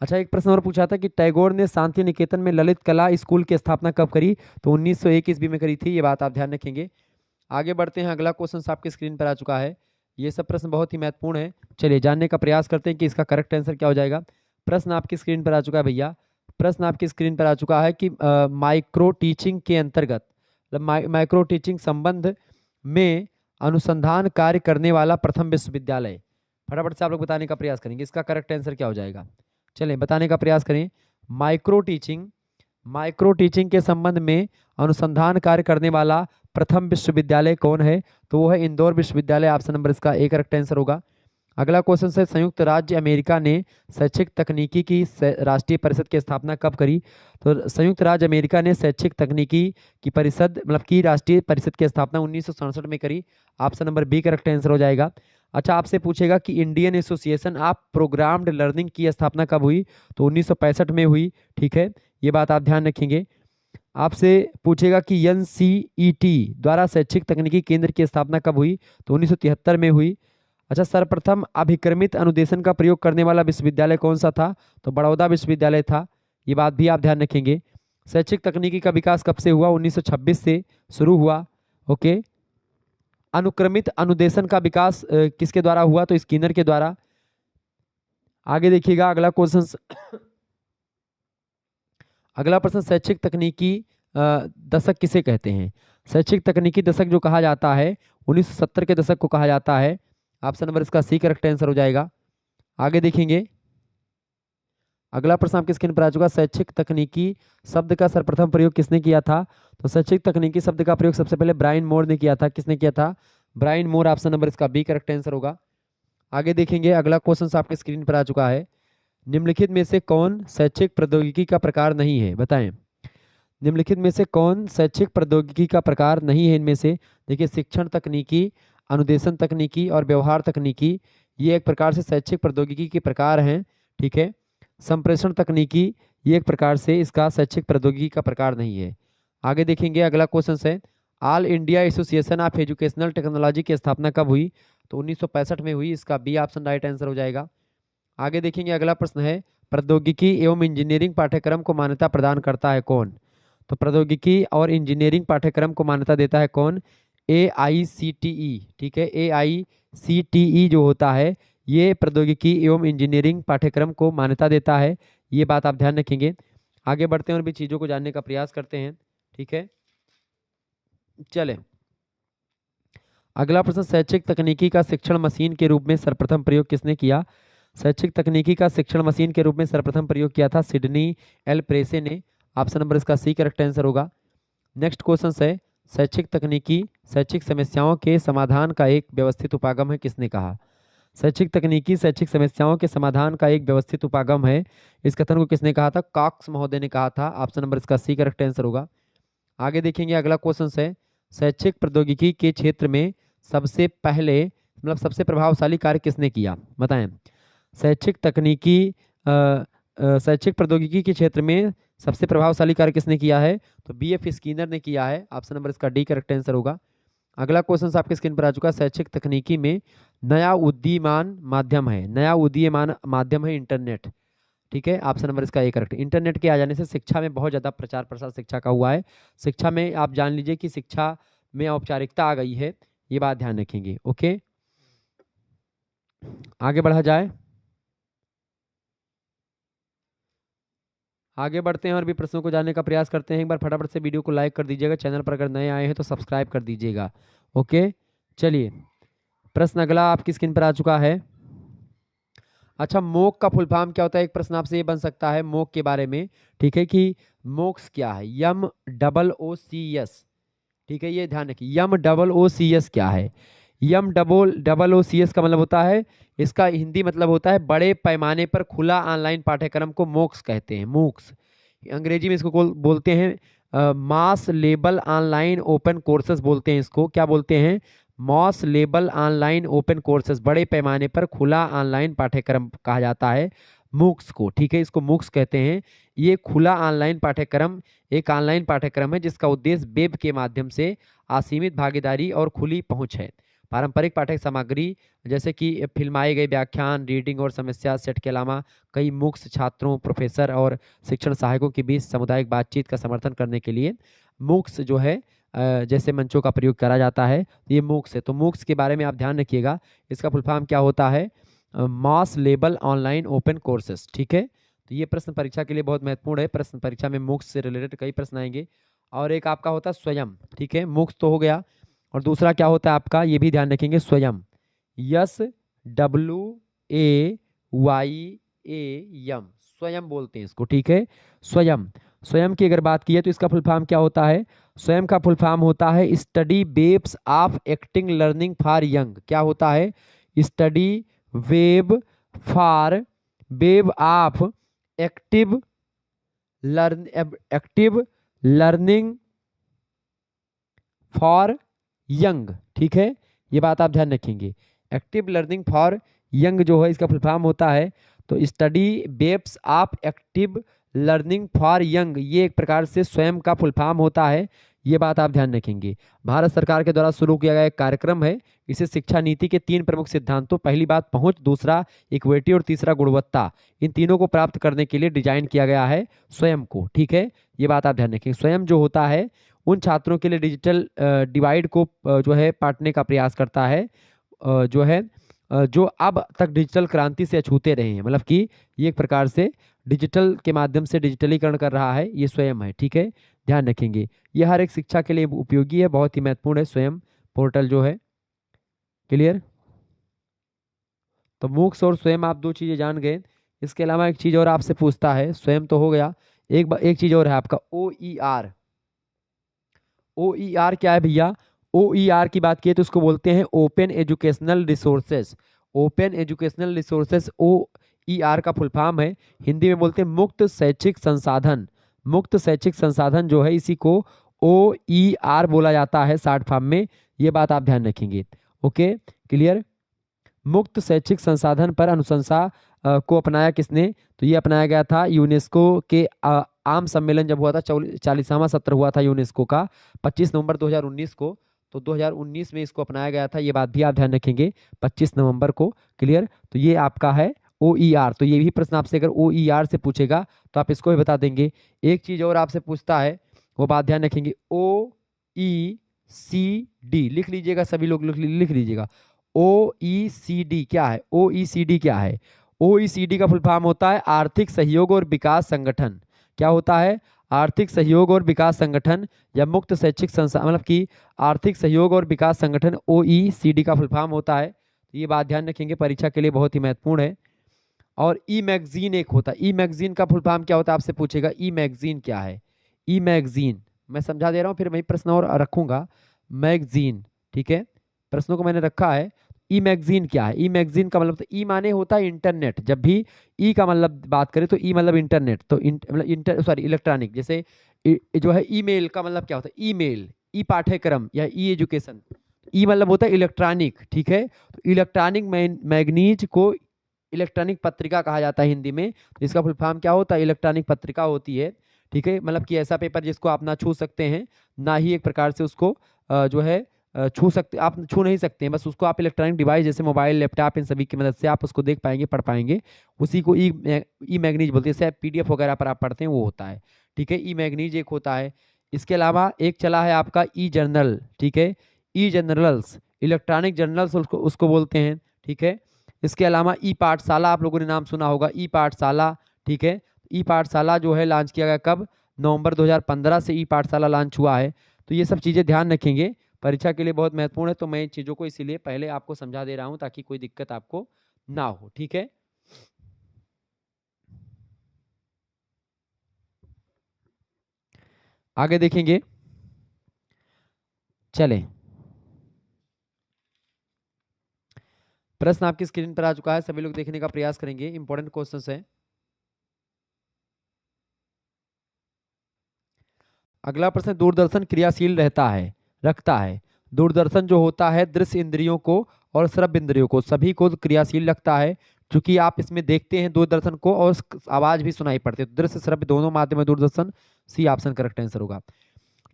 अच्छा, एक प्रश्न और पूछा था कि टैगोर ने शांति निकेतन में ललित कला स्कूल की स्थापना कब करी? तो 1901 ईस्वी में करी थी, ये बात आप ध्यान रखेंगे। आगे बढ़ते हैं, अगला क्वेश्चन आपकी स्क्रीन पर आ चुका है। ये सब प्रश्न बहुत ही महत्वपूर्ण है, चलिए जानने का प्रयास करते हैं कि इसका करेक्ट आंसर क्या हो जाएगा। प्रश्न आपकी स्क्रीन पर आ चुका है भैया, प्रश्न आपकी स्क्रीन पर आ चुका है कि माइक्रो टीचिंग के अंतर्गत, माइक्रो टीचिंग संबंध में अनुसंधान कार्य करने वाला प्रथम विश्वविद्यालय। फटाफट से आप लोग बताने का प्रयास करेंगे, इसका करेक्ट आंसर क्या हो जाएगा। चलें बताने का प्रयास करें। माइक्रो टीचिंग, माइक्रो टीचिंग के संबंध में अनुसंधान कार्य करने वाला प्रथम विश्वविद्यालय कौन है? तो वो है इंदौर विश्वविद्यालय। ऑप्शन नंबर इसका ए करेक्ट आंसर होगा। अगला क्वेश्चन है, संयुक्त राज्य अमेरिका ने शैक्षिक तकनीकी की राष्ट्रीय परिषद की स्थापना कब करी? तो संयुक्त राज्य अमेरिका ने शैक्षिक तकनीकी की परिषद मतलब की राष्ट्रीय परिषद की स्थापना 1967 में करी। Option number B correct answer हो जाएगा। अच्छा, आपसे पूछेगा कि Indian Association of Programmed Learning की स्थापना कब हुई? तो 1965 में हुई, ठीक है, ये बात आप ध्यान रखेंगे। आपसे पूछेगा कि एनसीईटी द्वारा शैक्षिक तकनीकी केंद्र की स्थापना कब हुई? तो 1973 में हुई। अच्छा, सर्वप्रथम अभिक्रमित अनुदेशन का प्रयोग करने वाला विश्वविद्यालय कौन सा था? तो बड़ौदा विश्वविद्यालय था। ये बात भी आप ध्यान रखेंगे। शैक्षिक तकनीकी का विकास कब से हुआ? 1926 से शुरू हुआ। ओके। अनुक्रमित अनुदेशन का विकास किसके द्वारा हुआ? तो स्किनर के द्वारा। आगे देखिएगा अगला क्वेश्चन। अगला प्रश्न, शैक्षिक तकनीकी दशक किसे कहते हैं? शैक्षिक तकनीकी दशक जो कहा जाता है 1970 के दशक को कहा जाता है। ऑप्शन नंबर इसका सी करेक्ट आंसर हो जाएगा। आगे देखेंगे अगला प्रश्न आपकी स्क्रीन पर आ चुका। शैक्षिक तकनीकी शब्द का सर्वप्रथम प्रयोग किसने किया था? तो शैक्षिक तकनीकी शब्द का प्रयोग सबसे पहले ब्रायन मोर ने किया था। किसने किया था? ब्रायन मोर। ऑप्शन नंबर इसका बी करेक्ट आंसर होगा। आगे देखेंगे अगला क्वेश्चन आपके स्क्रीन पर आ चुका है। निम्नलिखित में से कौन शैक्षिक प्रौद्योगिकी का प्रकार नहीं है? बताएं। निम्नलिखित में से कौन शैक्षिक प्रौद्योगिकी का प्रकार नहीं है? इनमें से देखिए, शिक्षण तकनीकी, अनुदेशन तकनीकी और व्यवहार तकनीकी, ये एक प्रकार से शैक्षिक प्रौद्योगिकी के प्रकार हैं। ठीक है। संप्रेषण तकनीकी, ये एक प्रकार से इसका शैक्षिक प्रौद्योगिकी का प्रकार नहीं है। आगे देखेंगे अगला क्वेश्चन है, all India association of educational technology की स्थापना कब हुई? तो 1965 में हुई। इसका बी ऑप्शन राइट आंसर हो जाएगा। आगे देखेंगे अगला प्रश्न है, प्रौद्योगिकी एवं इंजीनियरिंग पाठ्यक्रम को मान्यता प्रदान करता है कौन? तो प्रौद्योगिकी और इंजीनियरिंग पाठ्यक्रम को मान्यता देता है कौन? AICTE। ठीक है, AICTE जो होता है ये प्रौद्योगिकी एवं इंजीनियरिंग पाठ्यक्रम को मान्यता देता है। ये बात आप ध्यान रखेंगे। आगे बढ़ते हैं और भी चीज़ों को जानने का प्रयास करते हैं। ठीक है, चले अगला प्रश्न, शैक्षिक तकनीकी का शिक्षण मशीन के रूप में सर्वप्रथम प्रयोग किसने किया? शैक्षिक तकनीकी का शिक्षण मशीन के रूप में सर्वप्रथम प्रयोग किया था सिडनी एल प्रेसे ने। ऑप्शन नंबर इसका सी करेक्ट आंसर होगा। नेक्स्ट क्वेश्चन है, शैक्षिक तकनीकी शैक्षिक समस्याओं के समाधान का एक व्यवस्थित उपागम है, किसने कहा? शैक्षिक तकनीकी शैक्षिक समस्याओं के समाधान का एक व्यवस्थित उपागम है, इस कथन को किसने कहा था? कॉक्स महोदय ने कहा था। ऑप्शन नंबर इसका सी करेक्ट आंसर होगा। आगे देखेंगे अगला क्वेश्चन है, शैक्षिक प्रौद्योगिकी के क्षेत्र में सबसे पहले सबसे प्रभावशाली कार्य किसने किया? बताएं। शैक्षिक तकनीकी शैक्षिक प्रौद्योगिकी के क्षेत्र में सबसे प्रभावशाली कार्य किसने किया है? तो BF स्किनर ने किया है। ऑप्शन नंबर इसका डी करेक्ट आंसर होगा। अगला क्वेश्चन आपके स्क्रीन पर आ चुका है, शैक्षिक तकनीकी में नया उदीयमान माध्यम है। नया उदीयमान माध्यम है इंटरनेट। ठीक है, ऑप्शन नंबर इसका ए करेक्ट। इंटरनेट के आ जाने से शिक्षा में बहुत ज़्यादा प्रचार प्रसार शिक्षा का हुआ है। शिक्षा में आप जान लीजिए कि शिक्षा में औपचारिकता आ गई है। ये बात ध्यान रखेंगे। ओके, आगे बढ़ा जाए। आगे बढ़ते हैं और भी प्रश्नों को जानने का प्रयास करते हैं। एक बार फटाफट से वीडियो को लाइक कर दीजिएगा। चैनल पर अगर नए आए हैं तो सब्सक्राइब कर दीजिएगा। ओके, चलिए प्रश्न अगला आपकी स्क्रीन पर आ चुका है। अच्छा, मोक का फुल फॉर्म क्या होता है? एक प्रश्न आपसे ये बन सकता है मोक के बारे में। ठीक है, कि मोक्स क्या है? MOOCS। ठीक है, ये ध्यान रखिए, MOOCS क्या है? MOOCS का मतलब होता है, इसका हिंदी मतलब होता है बड़े पैमाने पर खुला ऑनलाइन पाठ्यक्रम को मोक्स कहते हैं। मोक्स अंग्रेजी में इसको बोलते हैं मास लेबल ऑनलाइन ओपन कोर्सेज बोलते हैं। इसको क्या बोलते हैं? मास लेबल ऑनलाइन ओपन कोर्सेज। बड़े पैमाने पर खुला ऑनलाइन पाठ्यक्रम कहा जाता है मूक्स को। ठीक है, इसको मूक्स कहते हैं। ये खुला ऑनलाइन पाठ्यक्रम एक ऑनलाइन पाठ्यक्रम है जिसका उद्देश्य वेब के माध्यम से असीमित भागीदारी और खुली पहुंच है। पारंपरिक पाठ्य सामग्री जैसे कि फिल्माए गए व्याख्यान, रीडिंग और समस्या सेट के अलावा कई मूक्स छात्रों, प्रोफेसर और शिक्षण सहायकों के बीच सामुदायिक बातचीत का समर्थन करने के लिए मूक्स जो है जैसे मंचों का प्रयोग करा जाता है। ये मूक्स है। तो मूक्स के बारे में आप ध्यान रखिएगा, इसका फुल फॉर्म क्या होता है? मास लेबल ऑनलाइन ओपन कोर्सेस। ठीक है, तो ये प्रश्न परीक्षा के लिए बहुत महत्वपूर्ण है। प्रश्न परीक्षा में मूक्स से रिलेटेड कई प्रश्न आएंगे। और एक आपका होता है स्वयं। ठीक है, मूक्स तो हो गया, और दूसरा क्या होता है आपका, ये भी ध्यान रखेंगे, स्वयं। SWAYAM, स्वयं बोलते हैं इसको। ठीक है, स्वयं। स्वयं की अगर बात की है तो इसका फुल फॉर्म क्या होता है? स्वयं का फुल फॉर्म होता है study webs of acting learning for young. क्या होता है? Study web of active learning for young. ठीक है, ये बात आप ध्यान रखेंगे। एक्टिव लर्निंग फॉर यंग जो है इसका फुल फॉर्म होता है तो study webs of active learning for young. ये एक प्रकार से स्वयं का फुल फॉर्म होता है। ये बात आप ध्यान रखेंगे। भारत सरकार के द्वारा शुरू किया गया एक कार्यक्रम है। इसे शिक्षा नीति के 3 प्रमुख सिद्धांतों, पहली बात पहुंच, दूसरा इक्विटी और तीसरा गुणवत्ता, इन तीनों को प्राप्त करने के लिए डिजाइन किया गया है स्वयं को। ठीक है, ये बात आप ध्यान रखेंगे। स्वयं जो होता है उन छात्रों के लिए डिजिटल डिवाइड को जो है पाटने का प्रयास करता है, जो है जो अब तक डिजिटल क्रांति से अछूते रहे हैं, मतलब कि ये एक प्रकार से डिजिटल के माध्यम से डिजिटलीकरण कर रहा है, ये स्वयं है। ठीक है, ध्यान रखेंगे। ये हर एक शिक्षा के लिए उपयोगी है, बहुत ही महत्वपूर्ण है स्वयं पोर्टल जो है। क्लियर? तो मूक्स और स्वयं आप दो चीजें जान गए। इसके अलावा एक चीज और आपसे पूछता है, स्वयं तो हो गया, एक चीज और है आपका OER। OER क्या है भैया? OER की बात की तो उसको बोलते हैं open educational resources. Open educational resources OER का फुल फॉर्म है, हिंदी में बोलते हैं मुक्त शैक्षिक संसाधन। मुक्त शैक्षिक संसाधन जो है इसी को OER बोला जाता है शॉर्ट फॉर्म में, ये बात आप ध्यान रखेंगे। Okay, clear? मुक्त शैक्षिक संसाधन पर अनुशंसा को अपनाया किसने? तो ये अपनाया गया था यूनेस्को के आम सम्मेलन जब हुआ था, 40वां सत्र हुआ था यूनेस्को का 25 नवंबर 2019 को। तो 2019 में इसको अपनाया गया था, ये बात भी आप ध्यान रखेंगे, 25 नवंबर को। क्लियर? तो ये आपका है OER। तो ये भी प्रश्न आपसे अगर OER से पूछेगा तो आप इसको भी बता देंगे। एक चीज और आपसे पूछता है, वो बात ध्यान रखेंगे, OECD लिख लीजिएगा, सभी लोग लिख लीजिएगा। OECD क्या है? OECD क्या है? OECD का फुल फॉर्म होता है आर्थिक सहयोग और विकास संगठन। क्या होता है? आर्थिक सहयोग और विकास संगठन या मुक्त शैक्षिक संस्थान, मतलब कि आर्थिक सहयोग और विकास संगठन OECD का फुल फॉर्म होता है। तो ये बात ध्यान रखेंगे, परीक्षा के लिए बहुत ही महत्वपूर्ण है। और ई मैगजीन एक होता है, ई मैगजीन का फुल फॉर्म क्या होता है आपसे पूछेगा, ई मैगजीन क्या है? ई मैगजीन मैं समझा दे रहा हूँ, फिर वही प्रश्न और रखूंगा। मैगजीन, ठीक है, प्रश्नों को मैंने रखा है। ई मैगजीन क्या है? ई मैगजीन का मतलब, तो ई माने होता है इंटरनेट। जब भी ई का मतलब बात करें तो ई मतलब इंटरनेट, तो मतलब सॉरी इलेक्ट्रॉनिक। जैसे जो है ईमेल का मतलब क्या होता है? ईमेल, ई पाठ्यक्रम या ई एजुकेशन। ई मतलब होता है इलेक्ट्रॉनिक। ठीक है, तो इलेक्ट्रॉनिक मैगनीज को इलेक्ट्रॉनिक पत्रिका कहा जाता है हिंदी में। तो इसका फुल फॉर्म क्या होता है? इलेक्ट्रॉनिक पत्रिका होती है। ठीक है, मतलब कि ऐसा पेपर जिसको आप ना छू सकते हैं, ना ही एक प्रकार से उसको जो है छू सकते, आप छू नहीं सकते हैं, बस उसको आप इलेक्ट्रॉनिक डिवाइस जैसे मोबाइल, लैपटॉप, इन सभी की मदद से आप उसको देख पाएंगे, पढ़ पाएंगे। उसी को ई मैगनीज बोलते हैं, जैसे PDF वगैरह पर आप पढ़ते हैं वो होता है। ठीक है, ई मैगनीज एक होता है। इसके अलावा एक चला है आपका ई जर्नल। ठीक है, ई जर्नल्स, इलेक्ट्रॉनिक जर्नल्स उसको बोलते हैं। ठीक है, इसके अलावा ई पाठशाला, आप लोगों ने नाम सुना होगा, ई पाठशाला। ठीक है, ई पाठशाला जो है लॉन्च किया गया कब? नवंबर 2015 से ई पाठशाला लॉन्च हुआ है। तो ये सब चीज़ें ध्यान रखेंगे, परीक्षा के लिए बहुत महत्वपूर्ण है। तो मैं इन चीज़ों को इसीलिए पहले आपको समझा दे रहा हूँ ताकि कोई दिक्कत आपको ना हो। ठीक है, आगे देखेंगे, चलें। प्रश्न आपकी स्क्रीन पर आ चुका है, सभी लोग देखने का प्रयास करेंगे, इंपॉर्टेंट क्वेश्चंस है। अगला प्रश्न, दूरदर्शन क्रियाशील रखता है। दूरदर्शन जो होता है दृश्य इंद्रियों को और श्रव्य इंद्रियों को सभी को क्रियाशील रखता है, क्योंकि आप इसमें देखते हैं दूरदर्शन को और आवाज भी सुनाई पड़ती है। तो दृश्य श्रव्य दोनों माध्यम में Doordarshan, C option correct answer होगा।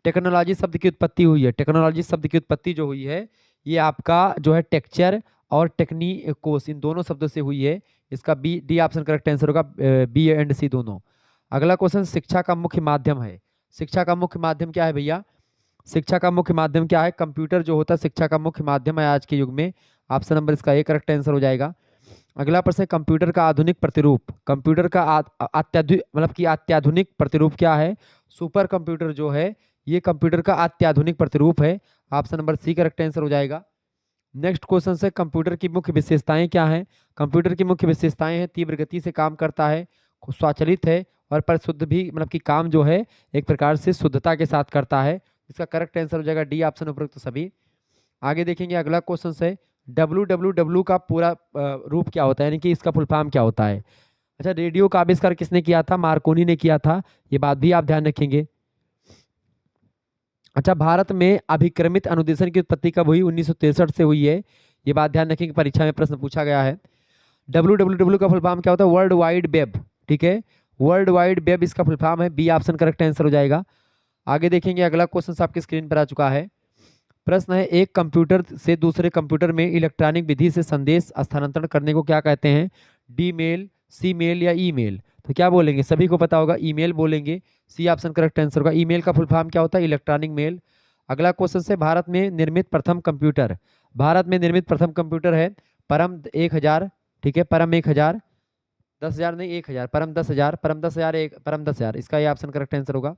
टेक्नोलॉजी शब्द की उत्पत्ति हुई है, टेक्नोलॉजी शब्द की उत्पत्ति जो हुई है ये आपका जो है टेक्चर और टेक्निकोस, इन दोनों शब्दों से हुई है। इसका डी ऑप्शन करेक्ट आंसर होगा, B एंड C दोनों। अगला क्वेश्चन, शिक्षा का मुख्य माध्यम है। शिक्षा का मुख्य माध्यम क्या है भैया? शिक्षा का मुख्य माध्यम क्या है? कंप्यूटर जो होता है शिक्षा का मुख्य माध्यम है आज के युग में। ऑप्शन नंबर इसका A करेक्ट आंसर हो जाएगा। अगला प्रश्न, कंप्यूटर का आधुनिक प्रतिरूप। कंप्यूटर का अत्याधुनिक, मतलब कि अत्याधुनिक प्रतिरूप क्या है? सुपर कंप्यूटर जो है ये कंप्यूटर का अत्याधुनिक प्रतिरूप है। Option number C correct answer हो जाएगा। नेक्स्ट क्वेश्चन से, कंप्यूटर की मुख्य विशेषताएं क्या हैं? कंप्यूटर की मुख्य विशेषताएं हैं, तीव्र गति से काम करता है, स्वचालित है और परिशुद्ध भी, मतलब कि काम जो है एक प्रकार से शुद्धता के साथ करता है। इसका करेक्ट आंसर हो जाएगा D ऑप्शन उपरोक्त सभी। आगे देखेंगे, अगला क्वेश्चन है, WWW का पूरा रूप क्या होता है, यानी कि इसका फुल फॉर्म क्या होता है? अच्छा, रेडियो का आविष्कार किसने किया था? मार्कोनी ने किया था, ये बात भी आप ध्यान रखेंगे। अच्छा, भारत में अभिक्रमित अनुदेशन की उत्पत्ति कब हुई? 1963 से हुई है, ये बात ध्यान रखेंगे, परीक्षा में प्रश्न पूछा गया है। WWW का फुल फॉर्म क्या होता है? World wide web. ठीक है, वर्ल्ड वाइड वेब इसका फुल फॉर्म है, B ऑप्शन करेक्ट आंसर हो जाएगा। आगे देखेंगे अगला क्वेश्चन आपकी स्क्रीन पर आ चुका है। प्रश्न है, एक कंप्यूटर से दूसरे कंप्यूटर में इलेक्ट्रॉनिक विधि से संदेश स्थानांतरण करने को क्या कहते हैं? डी मेल, सी मेल या ई मेल? तो क्या बोलेंगे? सभी को पता होगा ईमेल बोलेंगे। सी ऑप्शन करेक्ट आंसर होगा। ईमेल का फुल फॉर्म क्या होता है? Electronic mail. अगला क्वेश्चन से, भारत में निर्मित प्रथम कंप्यूटर, भारत में निर्मित प्रथम कंप्यूटर है परम 1000। ठीक है, परम 1000, 10,000 नहीं 1000, परम 10,000, परम 10,000 एक, परम 10,000, इसका ये ऑप्शन करेक्ट आंसर होगा।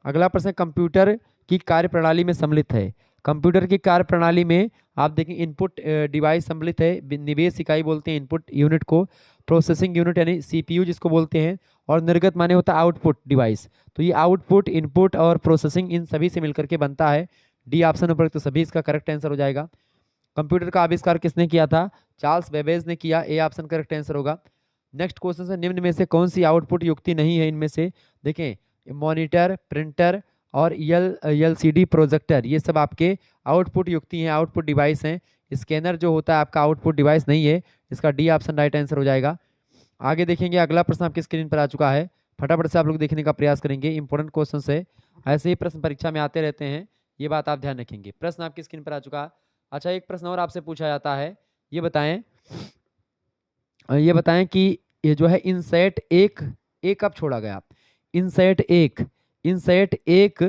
अगला प्रश्न, कंप्यूटर की कार्यप्रणाली में सम्मिलित है, कंप्यूटर की कार्यप्रणाली में आप देखें इनपुट डिवाइस सम्मिलित है, निवेश इकाई बोलते हैं इनपुट यूनिट को, प्रोसेसिंग यूनिट यानी सीपीयू जिसको बोलते हैं, और निर्गत माने होता है आउटपुट डिवाइस। तो ये आउटपुट, इनपुट और प्रोसेसिंग इन सभी से मिलकर के बनता है। डी ऑप्शन उपरोक्त सभी इसका करेक्ट आंसर हो जाएगा। कंप्यूटर का आविष्कार किसने किया था? चार्ल्स बेबेज ने किया। ए ऑप्शन करेक्ट आंसर होगा। नेक्स्ट क्वेश्चन से, निम्न में से कौन सी आउटपुट युक्ति नहीं है इनमें से? देखें, मॉनिटर, प्रिंटर और एलसीडी प्रोजेक्टर, ये सब आपके आउटपुट युक्ति हैं, आउटपुट डिवाइस हैं। स्कैनर जो होता है आपका आउटपुट डिवाइस नहीं है। इसका डी ऑप्शन राइट आंसर हो जाएगा। आगे देखेंगे अगला प्रश्न आपकी स्क्रीन पर आ चुका है, फटाफट से आप लोग देखने का प्रयास करेंगे। इंपॉर्टेंट क्वेश्चन है, ऐसे ही प्रश्न परीक्षा में आते रहते हैं, ये बात आप ध्यान रखेंगे। प्रश्न आपकी स्क्रीन पर आ चुका है। अच्छा, एक प्रश्न और आपसे पूछा जाता है, ये बताएं कि ये जो है इनसेट एक कब छोड़ा गया? इनसेट एक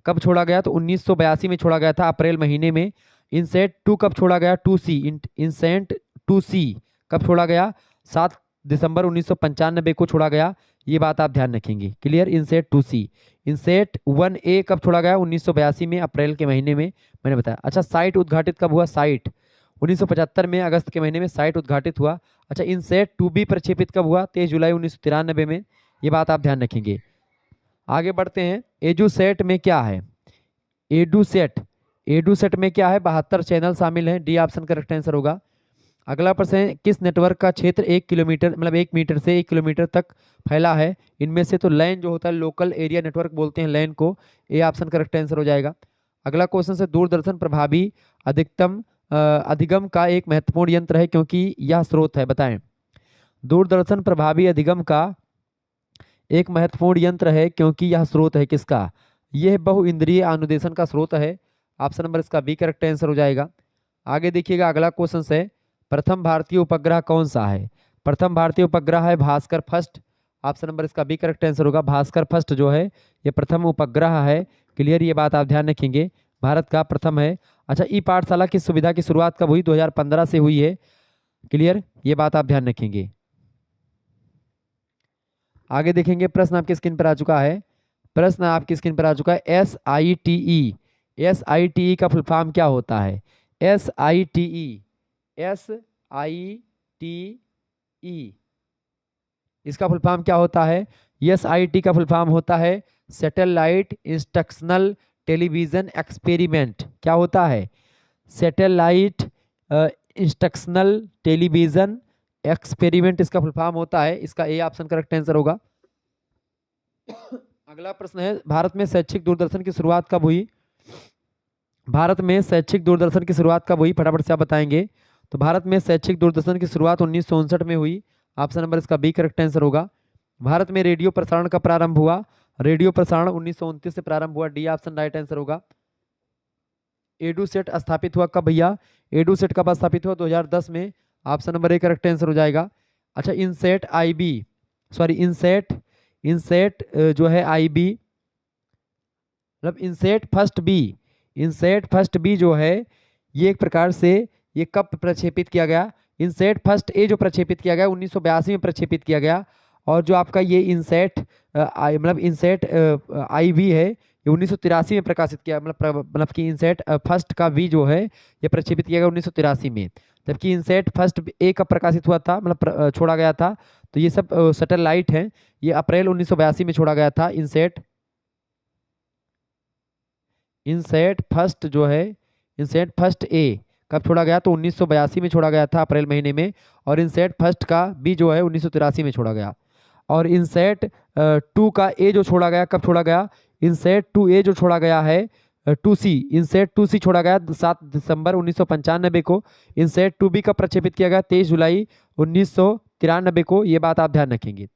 कब छोड़ा गया? तो 1982 में छोड़ा गया था, अप्रैल महीने में। इनसेट 2 कब छोड़ा गया? 2C, इनसेट 2C कब छोड़ा गया? 7 दिसंबर 1995 को छोड़ा गया। ये बात आप ध्यान रखेंगे। Clear? INSAT 2C। INSAT 1A कब छोड़ा गया? 1982 में, अप्रैल के महीने में, मैंने बताया। अच्छा, साइट उद्घाटित कब हुआ? साइट 1975 में, अगस्त के महीने में साइट उद्घाटित हुआ। अच्छा, इनसेट 2B प्रक्षेपित कब हुआ? 23 जुलाई 1993 में। ये बात आप ध्यान रखेंगे। आगे बढ़ते हैं। एडुसेट में क्या है? एडुसेट में क्या है? 72 चैनल शामिल हैं। डी ऑप्शन करेक्ट आंसर होगा। अगला प्रश्न है, किस नेटवर्क का क्षेत्र 1 किलोमीटर मतलब 1 मीटर से 1 किलोमीटर तक फैला है? इनमें से तो लैन जो होता है, लोकल एरिया नेटवर्क बोलते हैं लैन को। ए ऑप्शन करेक्ट आंसर हो जाएगा। अगला क्वेश्चन से, दूरदर्शन प्रभावी अधिगम का एक महत्वपूर्ण यंत्र है क्योंकि यह स्रोत है, बताएं। दूरदर्शन प्रभावी अधिगम का एक महत्वपूर्ण यंत्र है क्योंकि यह स्रोत है किसका? यह बहुइंद्रिय अनुदेशन का स्रोत है। ऑप्शन नंबर इसका बी करेक्ट आंसर हो जाएगा। आगे देखिएगा अगला क्वेश्चन है, प्रथम भारतीय उपग्रह कौन सा है? प्रथम भारतीय उपग्रह है भास्कर फर्स्ट। ऑप्शन नंबर इसका बी करेक्ट आंसर होगा। भास्कर फर्स्ट जो है ये प्रथम उपग्रह है। क्लियर? ये बात आप ध्यान रखेंगे, भारत का प्रथम है। अच्छा, ई पाठशाला की सुविधा की शुरुआत कब हुई? 2015 से हुई है। क्लियर? ये बात आप ध्यान रखेंगे। आगे देखेंगे, प्रश्न आपकी स्क्रीन पर आ चुका है। प्रश्न आपकी स्क्रीन पर आ चुका है, SITE का फुल फॉर्म क्या होता है? SITE इसका फुल फॉर्म क्या होता है? SIT का फुल फॉर्म होता है सैटेलाइट इंस्ट्रक्शनल टेलीविजन एक्सपेरिमेंट। क्या होता है? सैटेलाइट इंस्ट्रक्शनल टेलीविजन एक्सपेरिमेंट इसका फुल फॉर्म होता है। इसका ए ऑप्शन करेक्ट आंसर होगा। अगला प्रश्न है, भारत में शैक्षिक दूरदर्शन की शुरुआत कब हुई? भारत में शैक्षिक दूरदर्शन की शुरुआत कब हुई? फटाफट से आप बताएंगे। तो भारत में शैक्षिक दूरदर्शन की शुरुआत 1959 में हुई। ऑप्शन नंबर इसका बी करेक्ट आंसर होगा। भारत में रेडियो प्रसारण का प्रारंभ हुआ? रेडियो प्रसारण 1929 से प्रारंभ हुआ। डी ऑप्शन राइट आंसर होगा। एडुसेट स्थापित हुआ कब भैया? एडुसेट कब स्थापित हुआ? 2010 में। Option number A correct answer हो जाएगा। अच्छा, इनसेट जो है IB मतलब इनसेट फर्स्ट बी जो है ये एक प्रकार से ये कब प्रक्षेपित किया गया? इनसेट फर्स्ट ए जो प्रक्षेपित किया गया 1982 में प्रक्षेपित किया गया। और जो आपका ये इनसेट IB है ये 1983 में प्रकाशित किया, मतलब कि इनसेट फर्स्ट का V जो है ये प्रक्षेपित किया गया 1983 में। जबकि इनसेट फर्स्ट ए कब प्रकाशित हुआ था, मतलब छोड़ा गया था? तो ये सब सैटेलाइट हैं, ये अप्रैल 1982 में छोड़ा गया था। इनसेट फर्स्ट जो है, इनसेट फर्स्ट ए कब छोड़ा गया? तो 1982 में छोड़ा गया था, अप्रैल महीने में। और इनसेट फर्स्ट का बी जो है 1983 में छोड़ा गया। और इनसेट 2 का ए जो छोड़ा गया कब छोड़ा गया? इनसेट 2A जो छोड़ा गया है 2C, इनसेट 2C छोड़ा गया 7 दिसंबर 1995 को। इनसेट 2B का प्रक्षेपित किया गया 23 जुलाई 1993 को। ये बात आप ध्यान रखेंगे।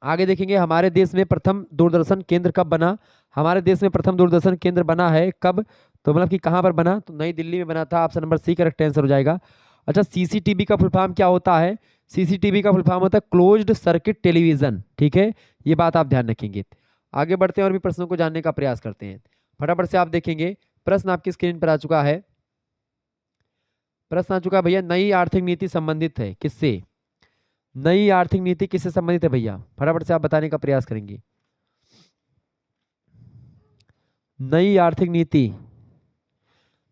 आगे देखेंगे हमारे देश में प्रथम दूरदर्शन केंद्र कब बना। हमारे देश में प्रथम दूरदर्शन केंद्र बना है कब, तो मतलब कि कहाँ पर बना, तो नई दिल्ली में बना था। Option number C correct answer हो जाएगा। अच्छा, सीसीटीवी का फुल फॉर्म क्या होता है। सीसीटीवी का फुल फॉर्म होता है क्लोज्ड सर्किट टेलीविजन। ठीक है, ये बात आप ध्यान रखेंगे। आगे बढ़ते हैं और भी प्रश्नों को जानने का प्रयास करते हैं। फटाफट से आप देखेंगे, प्रश्न आपकी स्क्रीन पर आ चुका है। प्रश्न आ चुका है भैया, नई आर्थिक नीति संबंधित है किससे। नई आर्थिक नीति किससे संबंधित है भैया, फटाफट से आप बताने का प्रयास करेंगे। नई आर्थिक नीति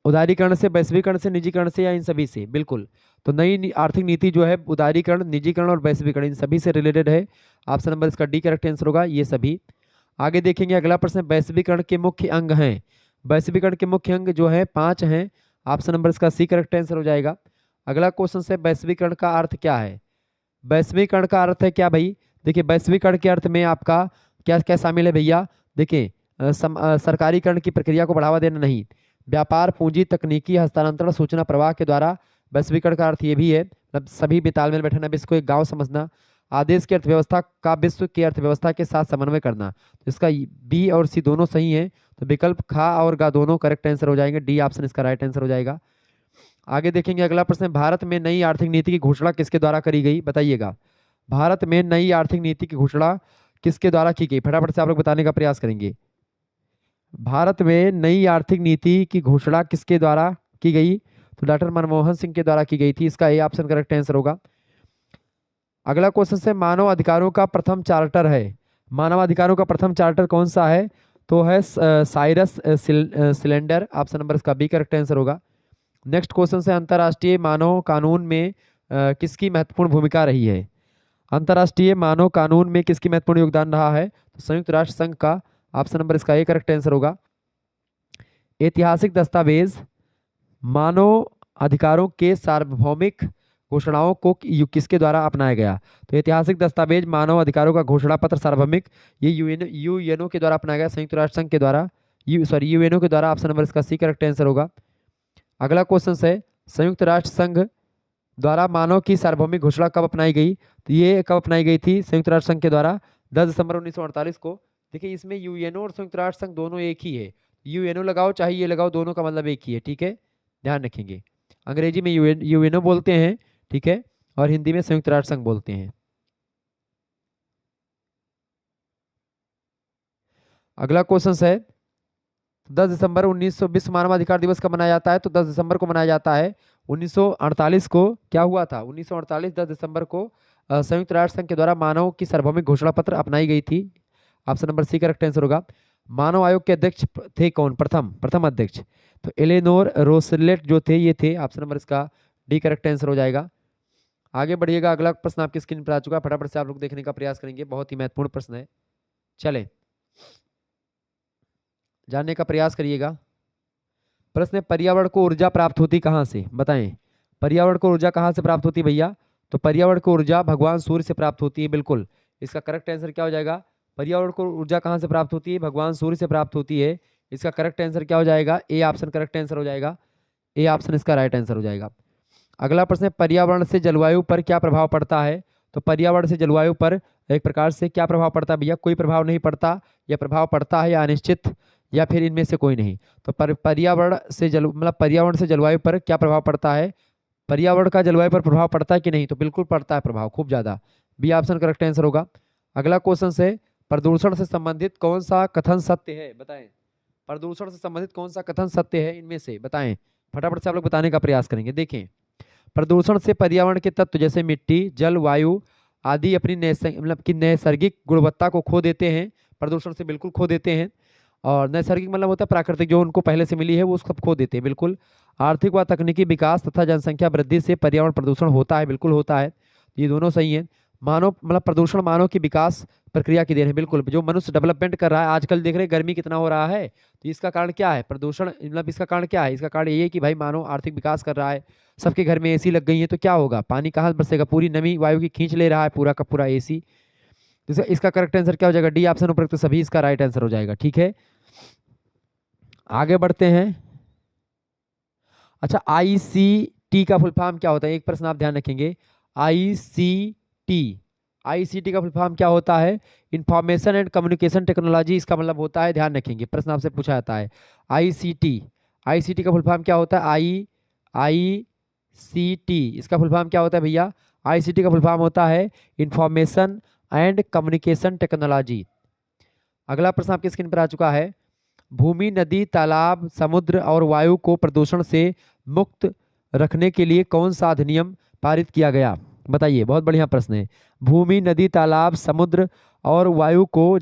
उदारीकरण से, वैश्वीकरण से, निजीकरण से, या इन सभी से। बिल्कुल, तो नई आर्थिक नीति जो है उदारीकरण, निजीकरण और वैश्वीकरण इन सभी से रिलेटेड है। ऑप्शन नंबर इसका डी करेक्ट आंसर होगा, ये सभी। आगे देखेंगे अगला प्रश्न, वैश्वीकरण के मुख्य अंग हैं। वैश्वीकरण के मुख्य अंग जो है 5 हैं। ऑप्शन नंबर इसका सी करेक्ट आंसर हो जाएगा। अगला क्वेश्चन से, वैश्वीकरण का अर्थ क्या है। वैश्वीकरण का अर्थ है क्या भाई, देखिए वैश्वीकरण के अर्थ में आपका क्या क्या शामिल है भैया। देखिए सरकारीकरण की प्रक्रिया को बढ़ावा देना नहीं, व्यापार, पूंजी, तकनीकी हस्तांतरण, सूचना प्रवाह के द्वारा। वैश्वीकरण का अर्थ ये भी है, मतलब सभी भी तालमेल बैठना, विश्व को एक गांव समझना। आदेश की अर्थव्यवस्था का विश्व की अर्थव्यवस्था के साथ समन्वय करना। तो इसका बी और सी दोनों सही हैं, तो विकल्प खा और गा दोनों करेक्ट आंसर हो जाएंगे। डी ऑप्शन इसका राइट आंसर हो जाएगा। आगे देखेंगे अगला प्रश्न, भारत में नई आर्थिक नीति की घोषणा किसके द्वारा करी गई, बताइएगा। भारत में नई आर्थिक नीति की घोषणा किसके द्वारा की गई, फटाफट से आप लोग बताने का प्रयास करेंगे। भारत में नई आर्थिक नीति की घोषणा किसके द्वारा की गई, तो डॉक्टर मनमोहन सिंह के द्वारा की गई थी। इसका ए ऑप्शन करेक्ट आंसर होगा। अगला क्वेश्चन से, मानव अधिकारों का प्रथम चार्टर है। मानव अधिकारों का प्रथम चार्टर कौन सा है, तो है साइरस सिलेंडर। ऑप्शन नंबर इसका बी करेक्ट आंसर होगा। नेक्स्ट क्वेश्चन से, अंतर्राष्ट्रीय मानव कानून में किसकी महत्वपूर्ण भूमिका रही है। अंतर्राष्ट्रीय मानव कानून में किसकी महत्वपूर्ण योगदान रहा है, तो संयुक्त राष्ट्र संघ का। ऑप्शन नंबर इसका ए करेक्ट आंसर होगा। ऐतिहासिक दस्तावेज मानव अधिकारों के सार्वभौमिक घोषणाओं को किसके द्वारा अपनाया गया, तो ऐतिहासिक दस्तावेज मानव अधिकारों का घोषणा पत्र सार्वभौमिक, ये यूएनओ के द्वारा अपनाया गया, संयुक्त राष्ट्र संघ के द्वारा, यूएनओ के द्वारा। ऑप्शन नंबर इसका सी करेक्ट आंसर होगा। अगला क्वेश्चन है, संयुक्त राष्ट्र संघ द्वारा मानव की सार्वभौमिक घोषणा कब अपनाई गई, तो ये कब अपनाई गई थी, संयुक्त राष्ट्र संघ के द्वारा 10 दिसंबर 1948 को। देखिए इसमें यूएनओ और संयुक्त राष्ट्र संघ दोनों एक ही है, यूएनओ लगाओ चाहे ये लगाओ, दोनों का मतलब एक ही है। ठीक है, ध्यान रखेंगे। अंग्रेजी में यूएनओ बोलते हैं, ठीक है, और हिंदी में संयुक्त राष्ट्र संघ बोलते हैं। अगला क्वेश्चन है, 10 दिसंबर 1900 विश्व मानवाधिकार दिवस कब मनाया जाता है, तो 10 दिसंबर को मनाया जाता है। 1948 को क्या हुआ था, 1948 10 दिसंबर को संयुक्त राष्ट्र संघ के द्वारा मानव की सार्वभौमिक घोषणा पत्र अपनाई गई थी। Option number C correct answer होगा। मानव आयोग के अध्यक्ष थे कौन, प्रथम अध्यक्ष, तो एलेनोर रोसलेट जो थे ये थे। ऑप्शन नंबर इसका डी करेक्ट आंसर हो जाएगा। आगे बढ़िएगा, अगला प्रश्न आपकी स्क्रीन पर आ चुका है, फटाफट से आप लोग देखने का प्रयास करेंगे, बहुत ही महत्वपूर्ण प्रश्न है, चले जानने का प्रयास करिएगा। प्रश्न है, पर्यावरण को ऊर्जा प्राप्त होती कहाँ से, बताएं। पर्यावरण को ऊर्जा कहाँ से प्राप्त होती है भैया, तो पर्यावरण को ऊर्जा भगवान सूर्य से प्राप्त होती है। बिल्कुल, इसका करेक्ट आंसर क्या हो जाएगा, पर्यावरण को ऊर्जा कहाँ से प्राप्त होती है, भगवान सूर्य से प्राप्त होती है। इसका करेक्ट आंसर क्या हो जाएगा, ए ऑप्शन करेक्ट आंसर हो जाएगा। ए ऑप्शन इसका राइट आंसर हो जाएगा। अगला प्रश्न है, पर्यावरण से जलवायु पर क्या प्रभाव पड़ता है, तो पर्यावरण से जलवायु पर एक प्रकार से क्या प्रभाव पड़ता है भैया, कोई प्रभाव नहीं पड़ता, या प्रभाव पड़ता है या अनिश्चित, या फिर इनमें से कोई नहीं। तो पर्यावरण से पर्यावरण से जलवायु पर क्या प्रभाव पड़ता है, पर्यावरण का जलवायु पर प्रभाव पड़ता है कि नहीं, तो बिल्कुल पड़ता है प्रभाव, खूब ज्यादा। बी ऑप्शन करेक्ट आंसर होगा। अगला क्वेश्चन से, प्रदूषण से संबंधित कौन सा कथन सत्य है, बताएं। प्रदूषण से संबंधित कौन सा कथन सत्य है, इनमें से बताएं, फटाफट से आप लोग बताने का प्रयास करेंगे। देखें, प्रदूषण से पर्यावरण के तत्व जैसे मिट्टी, जल, वायु आदि अपनी नैसर्गिक गुणवत्ता को खो देते हैं, प्रदूषण से बिल्कुल खो देते हैं। और नैसर्गिक मतलब होता है प्राकृतिक, जो उनको पहले से मिली है वो सब खो देते हैं, बिल्कुल। आर्थिक व तकनीकी विकास तथा जनसंख्या वृद्धि से पर्यावरण प्रदूषण होता है, बिल्कुल होता है, ये दोनों सही है। मानव प्रदूषण मानव की विकास प्रक्रिया की देन है, बिल्कुल, जो मनुष्य डेवलपमेंट कर रहा है। आजकल देख रहे हैं गर्मी कितना हो रहा है, तो इसका कारण क्या है, प्रदूषण, इसका कारण क्या है, इसका कारण ये है कि भाई मानव आर्थिक विकास कर रहा है, सबके घर में एसी लग गई है, तो क्या होगा, पानी कहाँ बरसेगा, पूरी नमी वायु की खींच ले रहा है पूरा का पूरा एसी। तो इसका करेक्ट आंसर क्या हो जाएगा, डी ऑप्शन उपरोक्त सभी इसका राइट आंसर हो जाएगा। ठीक है, आगे बढ़ते हैं। अच्छा, आईसीटी का फुल फॉर्म क्या होता है, एक प्रश्न आप ध्यान रखेंगे, आईसीटी आईसीटी का फुल फॉर्म क्या होता है? इंफॉर्मेशन एंड कम्युनिकेशन टेक्नोलॉजी इसका मतलब होता है, ध्यान रखेंगे, प्रश्न आपसे पूछा जाता है। आईसीटी, आईसीटी का फुल फॉर्म क्या होता है? आईसीटी इसका फुल फॉर्म क्या होता है भैया? आईसीटी का फुल फॉर्म होता है इंफॉर्मेशन एंड कम्युनिकेशन टेक्नोलॉजी। अगला प्रश्न आपकी स्क्रीन पर आ चुका है। भूमि, नदी, तालाब, समुद्र और वायु को प्रदूषण से मुक्त रखने के लिए कौन सा अधिनियम पारित किया गया? बताइए, बहुत बढ़िया प्रश्न है। भूमि, नदी, तालाब, समुद्र और वायु को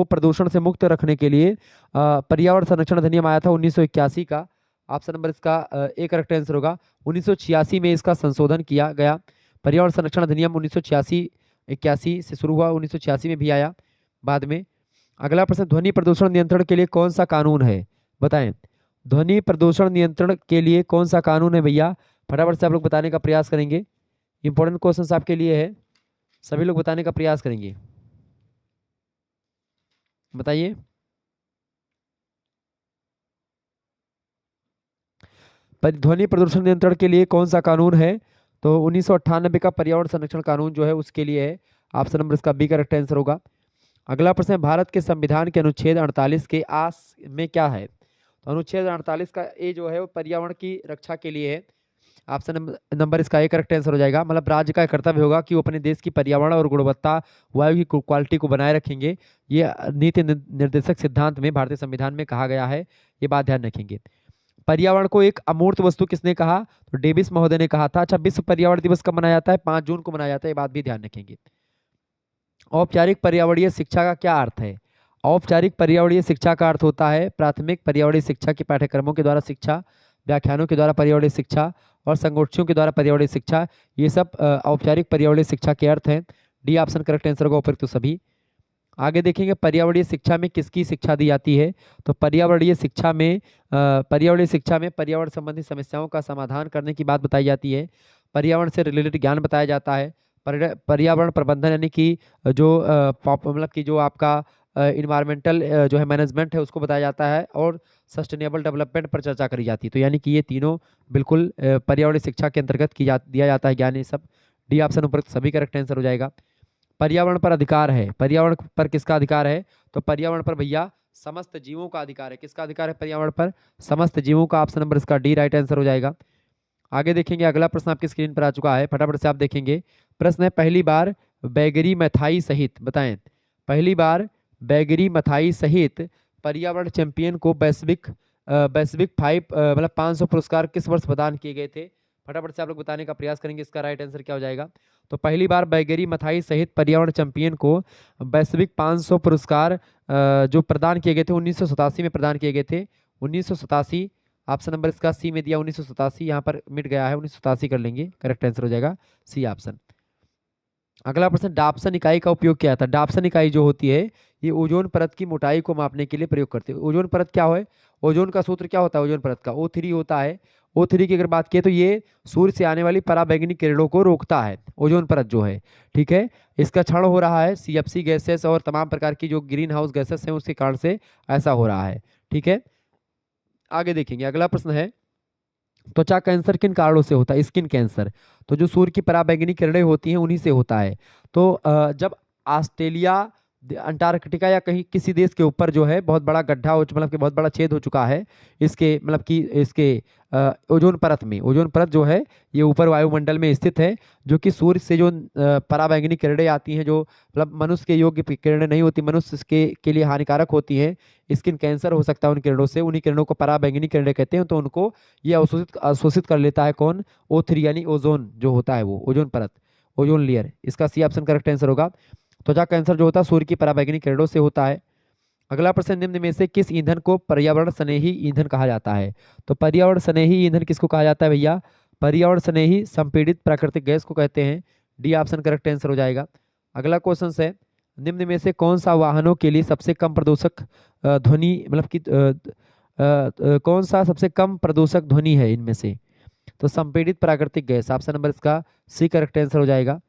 प्रदूषण से मुक्त रखने के लिए पर्यावरण संरक्षण अधिनियम आया था 1981 का। ऑप्शन नंबर इसका ए करेक्ट आंसर होगा। 1986 में इसका संशोधन किया गया। पर्यावरण संरक्षण अधिनियम 1981 से शुरू हुआ, 1986 में भी आया बाद में। अगला प्रश्न, ध्वनि प्रदूषण नियंत्रण के लिए कौन सा कानून है? बताएं, ध्वनि प्रदूषण नियंत्रण के लिए कौन सा कानून है भैया? फटाफट से आप लोग बताने का प्रयास करेंगे। इंपॉर्टेंट क्वेश्चन आपके लिए है, सभी लोग बताने का प्रयास करेंगे। बताइए। ध्वनि प्रदूषण नियंत्रण के लिए कौन सा कानून है? तो 1998 का पर्यावरण संरक्षण कानून जो है उसके लिए है। ऑप्शन नंबर इसका बी करेक्ट आंसर होगा। अगला प्रश्न है, भारत के संविधान के अनुच्छेद 48 के आस में क्या है? तो अनुच्छेद 48 का ए जो है वो पर्यावरण की रक्षा के लिए है। ऑप्शन नंबर इसका ए करेक्ट आंसर हो जाएगा। मतलब राज्य का कर्तव्य होगा कि वो अपने देश की पर्यावरण और गुणवत्ता वायु की क्वालिटी को बनाए रखेंगे। ये नीति निर्देशक सिद्धांत में भारतीय संविधान में कहा गया है, ये बात ध्यान रखेंगे। पर्यावरण को एक अमूर्त वस्तु किसने कहा? तो डेविस महोदय ने कहा था। अच्छा, विश्व पर्यावरण दिवस कब मनाया जाता है? 5 जून को मनाया जाता है, ये बात भी ध्यान रखेंगे। औपचारिक पर्यावरणीय शिक्षा का क्या अर्थ है? औपचारिक पर्यावरणीय शिक्षा का अर्थ होता है प्राथमिक पर्यावरणीय शिक्षा के पाठ्यक्रमों के द्वारा शिक्षा, व्याख्यानों के द्वारा पर्यावरणीय शिक्षा और संगोष्ठियों के द्वारा पर्यावरणीय शिक्षा, ये सब औपचारिक पर्यावरणीय शिक्षा के अर्थ हैं। डी ऑप्शन करेक्ट आंसर होगा उपयुक्त तो सभी। आगे देखेंगे, पर्यावरणीय शिक्षा में किसकी शिक्षा दी जाती है? तो पर्यावरणीय शिक्षा में पर्यावरण संबंधी समस्याओं का समाधान करने की बात बताई जाती है। पर्यावरण से रिलेटेड ज्ञान बताया जाता है। पर्यावरण प्रबंधन यानी कि जो मतलब कि जो आपका इन्वायरमेंटल जो है मैनेजमेंट है उसको बताया जाता है, और सस्टेनेबल डेवलपमेंट पर चर्चा करी जाती है। तो यानी कि ये तीनों बिल्कुल पर्यावरणीय शिक्षा के अंतर्गत दिया जाता है ज्ञान, ये सब। डी ऑप्शन ऊपर सभी करेक्ट आंसर हो जाएगा। पर्यावरण पर अधिकार है, पर्यावरण पर किसका अधिकार है? तो पर्यावरण पर भैया समस्त जीवों का अधिकार है। किसका अधिकार है पर्यावरण पर? समस्त जीवों का। ऑप्शन नंबर इसका डी राइट आंसर हो जाएगा। आगे देखेंगे, अगला प्रश्न आपकी स्क्रीन पर आ चुका है, फटाफट से आप देखेंगे। प्रश्न है, पहली बार बैगरी मैथाई सहित, बताएं, पहली बार बैगरी मैथाई सहित पर्यावरण चैंपियन को वैश्विक 500 पुरस्कार किस वर्ष प्रदान किए गए थे? फटाफट से आप लोग बताने का प्रयास करेंगे, इसका राइट आंसर क्या हो जाएगा? तो पहली बार बैगरी मैथाई सहित पर्यावरण चैंपियन को वैश्विक 500 पुरस्कार जो प्रदान किए गए थे 1987 में प्रदान किए गए थे। 1987, ऑप्शन नंबर इसका सी में दिया 1987, यहाँ पर मिट गया है, 1987 कर लेंगे, करेक्ट आंसर हो जाएगा सी ऑप्शन। अगला प्रश्न, डाप्सन इकाई का उपयोग क्या था? डाप्सन इकाई जो होती है ये ओजोन परत की मोटाई को मापने के लिए प्रयोग करते हैं। ओजोन परत क्या है? ओजोन का सूत्र क्या होता है? ओजोन परत का O3 होता है। O3 की अगर बात किए तो ये सूर्य से आने वाली पराबैंगनी किरणों को रोकता है, ओजोन परत जो है, ठीक है। इसका क्षरण हो रहा है CFC गैसेस और तमाम प्रकार की जो ग्रीन हाउस गैसेस हैं उसके कारण से ऐसा हो रहा है, ठीक है। आगे देखेंगे, अगला प्रश्न है, त्वचा कैंसर किन कारणों से होता है? Skin cancer. तो जो सूर्य की पराबैंगनी किरणें होती हैं उन्हीं से होता है। तो जब ऑस्ट्रेलिया, अंटार्कटिका या कहीं किसी देश के ऊपर जो है बहुत बड़ा गड्ढा मतलब कि बहुत बड़ा छेद हो चुका है इसके मतलब कि इसके ओजोन परत में, ओजोन परत जो है ये ऊपर वायुमंडल में स्थित है, जो कि सूर्य से जो पराबैंगनी किरणें आती हैं जो मतलब मनुष्य के योग्य किरणें नहीं होती, मनुष्य के लिए हानिकारक होती हैं, स्किन कैंसर हो सकता है उन किरणों से, उन्हीं किरणों को पराबैंगनी किरणें कहते हैं। तो उनको ये अवशोषित कर लेता है कौन? O3 यानी ओजोन जो होता है वो ओजोन परत, ओजोन लेयर, इसका सी ऑप्शन करेक्ट आंसर होगा। त्वचा कैंसर जो होता है सूर्य की पराबैंगनी किरणों से होता है। अगला प्रश्न, निम्न में से किस ईंधन को पर्यावरण स्नेही ईंधन कहा जाता है? तो पर्यावरण स्नेही ईंधन किसको कहा जाता है भैया? पर्यावरण स्नेही संपीड़ित प्राकृतिक गैस को कहते हैं। डी ऑप्शन करेक्ट आंसर हो जाएगा। अगला क्वेश्चन है, निम्न में से कौन सा वाहनों के लिए सबसे कम प्रदूषक ध्वनि मतलब कि कौन सा सबसे कम प्रदूषक ध्वनि है इनमें से? तो संपीड़ित प्राकृतिक गैस, ऑप्शन नंबर इसका सी करेक्ट आंसर हो जाएगा।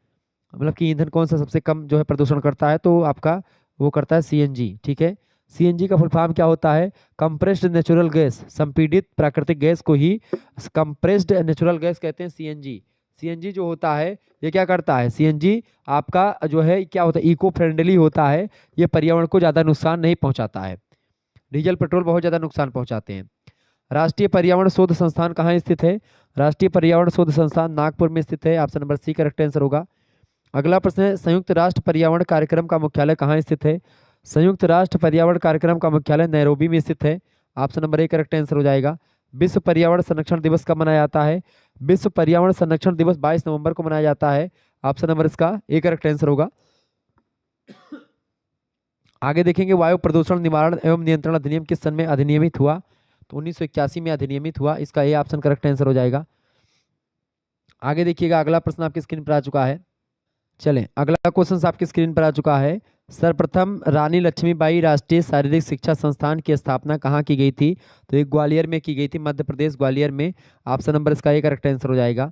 मतलब कि ईंधन कौन सा सबसे कम जो है प्रदूषण करता है? तो आपका वो करता है CNG, ठीक है। CNG का फुल फॉर्म क्या होता है? कंप्रेस्ड नेचुरल गैस, संपीड़ित प्राकृतिक गैस को ही कंप्रेस्ड नेचुरल गैस कहते हैं CNG। सीएनजी जो होता है ये क्या करता है, सीएनजी आपका जो है क्या होता है, इको फ्रेंडली होता है, ये पर्यावरण को ज़्यादा नुकसान नहीं पहुंचाता है। डीजल पेट्रोल बहुत ज़्यादा नुकसान पहुंचाते हैं। राष्ट्रीय पर्यावरण शोध संस्थान कहाँ स्थित है, राष्ट्रीय पर्यावरण शोध संस्थान नागपुर में स्थित है, option number C correct answer होगा। अगला प्रश्न है, संयुक्त राष्ट्र पर्यावरण कार्यक्रम का मुख्यालय कहाँ स्थित है, संयुक्त राष्ट्र पर्यावरण कार्यक्रम का मुख्यालय नैरोबी में स्थित है, option number A correct answer हो जाएगा। विश्व पर्यावरण संरक्षण दिवस कब मनाया जाता है, विश्व पर्यावरण संरक्षण दिवस 22 नवंबर को मनाया जाता है, ऑप्शन नंबर इसका ए करेक्ट आंसर होगा। आगे देखेंगे, वायु प्रदूषण निवारण एवं नियंत्रण अधिनियम किस सन में अधिनियमित हुआ, तो 1981 में अधिनियमित हुआ, इसका ए ऑप्शन करेक्ट आंसर हो जाएगा। आगे देखिएगा, अगला प्रश्न आपकी स्क्रीन पर आ चुका है। चलें, अगला क्वेश्चन आपकी स्क्रीन पर आ चुका है। सर्वप्रथम रानी लक्ष्मीबाई राष्ट्रीय शारीरिक शिक्षा संस्थान की स्थापना कहाँ की गई थी, तो ये ग्वालियर में की गई थी, मध्य प्रदेश ग्वालियर में, ऑप्शन नंबर इसका ए करेक्ट आंसर हो जाएगा।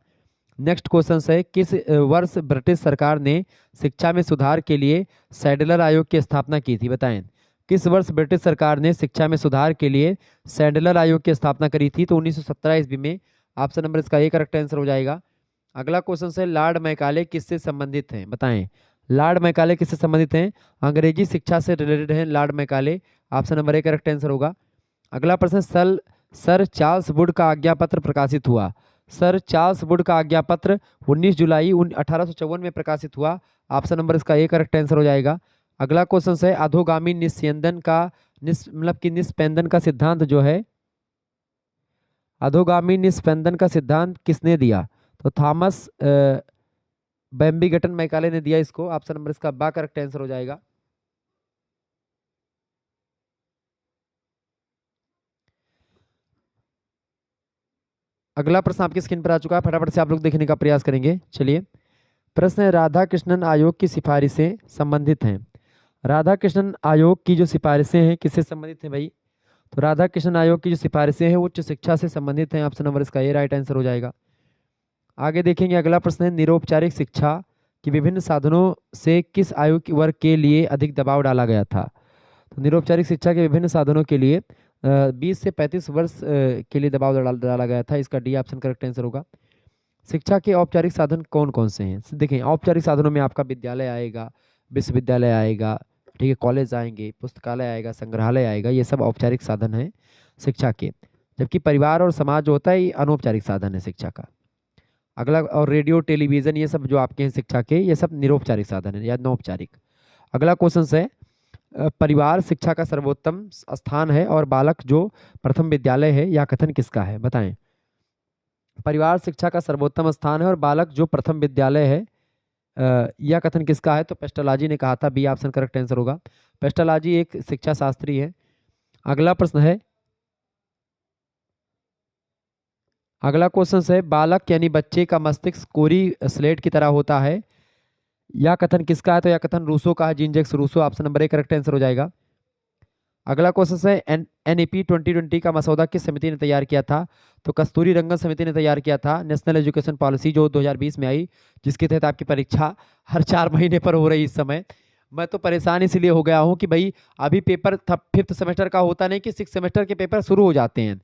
नेक्स्ट क्वेश्चन है, किस वर्ष ब्रिटिश सरकार ने शिक्षा में सुधार के लिए सैडलर आयोग की स्थापना की थी, बताएं। किस वर्ष ब्रिटिश सरकार ने शिक्षा में सुधार के लिए सैडलर आयोग की स्थापना करी थी, तो 1917 ईस्वी में, ऑप्शन नंबर इसका ए करेक्ट आंसर हो जाएगा। अगला क्वेश्चन है, लॉर्ड मैकाले किससे संबंधित हैं, बताएं। लॉर्ड मैकाले किससे संबंधित हैं, अंग्रेजी शिक्षा से रिलेटेड हैं Lord Macaulay, option number A correct answer होगा। अगला प्रश्न, सर चार्ल्स वुड का आज्ञापत्र प्रकाशित हुआ, सर चार्ल्स वुड का आज्ञापत्र 19 जुलाई 1854 में प्रकाशित हुआ, ऑप्शन नंबर इसका ए करेक्ट आंसर हो जाएगा। अगला क्वेश्चन है, अधोगामी निस्यंदन का मतलब कि निस्पंदन का सिद्धांत जो है, अधोगामी निस्पंदन का सिद्धांत किसने दिया, तो थॉमस बैम्बिगटन मैकाले ने दिया इसको, ऑप्शन नंबर इसका बा करेक्ट आंसर हो जाएगा। अगला प्रश्न आपकी स्क्रीन पर आ चुका है, फटाफट से आप लोग देखने का प्रयास करेंगे। चलिए, प्रश्न है, राधा कृष्णन आयोग की सिफारिशें संबंधित हैं, राधा कृष्णन आयोग की जो सिफारिशें हैं किससे संबंधित हैं भाई, तो राधा कृष्णन आयोग की जो सिफारिशें हैं उच्च शिक्षा से संबंधित हैं, ऑप्शन नंबर इसका ए राइट आंसर हो जाएगा। आगे देखेंगे, अगला प्रश्न है, निरौपचारिक शिक्षा की विभिन्न साधनों से किस आयु वर्ग के लिए अधिक दबाव डाला गया था, तो निरौपचारिक शिक्षा के विभिन्न साधनों के लिए 20 से 35 वर्ष के लिए दबाव डाला गया था, इसका डी ऑप्शन करेक्ट आंसर होगा। शिक्षा के औपचारिक साधन कौन कौन से हैं, देखें औपचारिक साधनों में आपका विद्यालय आएगा, विश्वविद्यालय आएगा, ठीक है, कॉलेज आएंगे, पुस्तकालय आएगा, संग्रहालय आएगा, ये सब औपचारिक साधन हैं शिक्षा के, जबकि परिवार और समाज जो होता है ये अनौपचारिक साधन है शिक्षा का। अगला, और रेडियो टेलीविजन ये सब जो आपके हैं शिक्षा के, ये सब निरौपचारिक साधन है या नौपचारिक। अगला क्वेश्चन है, परिवार शिक्षा का सर्वोत्तम स्थान है और बालक जो प्रथम विद्यालय है, यह कथन किसका है, बताएं। परिवार शिक्षा का सर्वोत्तम स्थान है और बालक जो प्रथम विद्यालय है, यह कथन किसका है, तो पेस्टलाजी ने कहा था, बी ऑप्शन करेक्ट आंसर होगा। पेस्टलाजी एक शिक्षा शास्त्री है। अगला प्रश्न है, अगला क्वेश्चन है, बालक यानी बच्चे का मस्तिष्क कोरी स्लेट की तरह होता है, यह कथन किसका है, तो यह कथन रूसो का है, Jean Jacques Rousseau, option number A correct answer हो जाएगा। अगला क्वेश्चन है, एनईपी 2020 का मसौदा किस समिति ने तैयार किया था, तो कस्तूरी रंगन समिति ने तैयार किया था। नेशनल एजुकेशन पॉलिसी जो 2020 में आई, जिसके तहत आपकी परीक्षा हर 4 महीने पर हो रही इस समय। मैं तो परेशान इसलिए हो गया हूँ कि भाई अभी पेपर 5th सेमेस्टर का होता नहीं कि 6th सेमेस्टर के पेपर शुरू हो जाते हैं।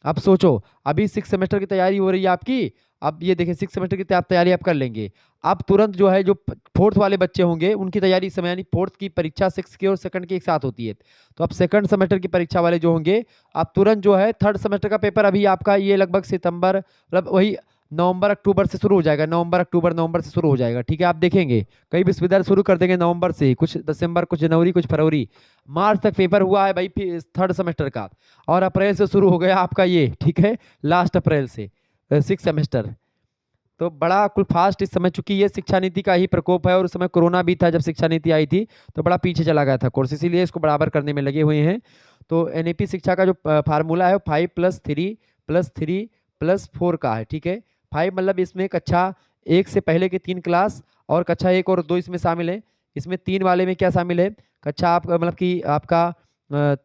अब सोचो, अभी 6th सेमेस्टर की तैयारी हो रही है आपकी, अब ये देखिए 6th सेमेस्टर की तैयारी आप कर लेंगे, अब तुरंत जो है जो 4th वाले बच्चे होंगे उनकी तैयारी इस समय, यानी 4th की परीक्षा 6th की और 2nd की एक साथ होती है, तो अब 2nd सेमेस्टर की परीक्षा वाले जो होंगे, अब तुरंत जो है 3rd सेमेस्टर का पेपर अभी आपका ये लगभग सितंबर, मतलब वही नवंबर अक्टूबर से शुरू हो जाएगा, नवंबर से शुरू हो जाएगा, ठीक है। आप देखेंगे कई विश्वविद्यालय शुरू कर देंगे नवंबर से, कुछ दिसंबर, कुछ जनवरी, कुछ फरवरी, मार्च तक पेपर हुआ है भाई 3rd सेमेस्टर का, और अप्रैल से शुरू हो गया आपका ये, ठीक है, लास्ट अप्रैल से 6th सेमेस्टर। तो बड़ा कुल फास्ट इस समय, चूंकि ये शिक्षा नीति का ही प्रकोप है और उस समय कोरोना भी था जब शिक्षा नीति आई थी, तो बड़ा पीछे चला गया था कोर्स, इसीलिए इसको बराबर करने में लगे हुए हैं। तो एनईपी शिक्षा का जो फार्मूला है 5+3+3+4 का है, ठीक है। 5 मतलब इसमें कक्षा 1 से पहले के 3 क्लास और कक्षा 1 और 2 इसमें शामिल है। इसमें 3 वाले में क्या शामिल है, कक्षा आप मतलब कि आपका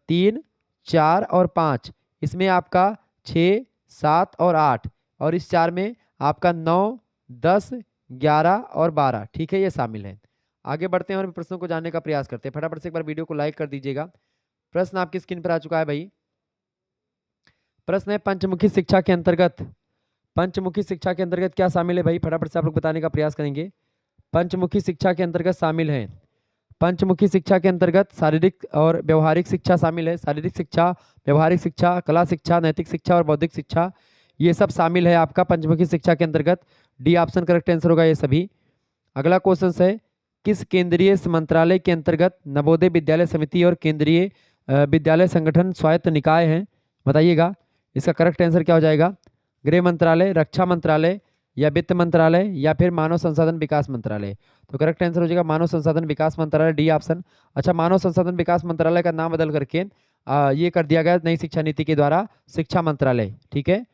3, 4 और 5, इसमें आपका 6, 7 और 8, और इस 4 में आपका 9, 10, 11 और 12, ठीक है, ये शामिल है। आगे बढ़ते हैं और प्रश्नों को जानने का प्रयास करते हैं। फटाफट से एक बार वीडियो को लाइक कर दीजिएगा। प्रश्न आपकी स्क्रीन पर आ चुका है भाई। प्रश्न है, पंचमुखी शिक्षा के अंतर्गत पंचमुखी शिक्षा के अंतर्गत क्या शामिल है भाई, फटाफट से आप लोग बताने का प्रयास करेंगे। पंचमुखी शिक्षा के अंतर्गत शामिल है, पंचमुखी शिक्षा के अंतर्गत शारीरिक और व्यवहारिक शिक्षा शामिल है। शारीरिक शिक्षा, व्यवहारिक शिक्षा, कला शिक्षा, नैतिक शिक्षा और बौद्धिक शिक्षा, ये सब शामिल है आपका पंचमुखी शिक्षा के अंतर्गत। डी ऑप्शन करेक्ट आंसर होगा ये सभी। अगला क्वेश्चन है, किस केंद्रीय मंत्रालय के अंतर्गत नवोदय विद्यालय समिति और केंद्रीय विद्यालय संगठन स्वायत्त निकाय हैं, बताइएगा। इसका करेक्ट आंसर क्या हो जाएगा, गृह मंत्रालय, रक्षा मंत्रालय या वित्त मंत्रालय या फिर मानव संसाधन विकास मंत्रालय। तो करेक्ट आंसर हो जाएगा मानव संसाधन विकास मंत्रालय, डी ऑप्शन। अच्छा, मानव संसाधन विकास मंत्रालय का नाम बदल करके ये कर दिया गया नई शिक्षा नीति के द्वारा शिक्षा मंत्रालय, ठीक है।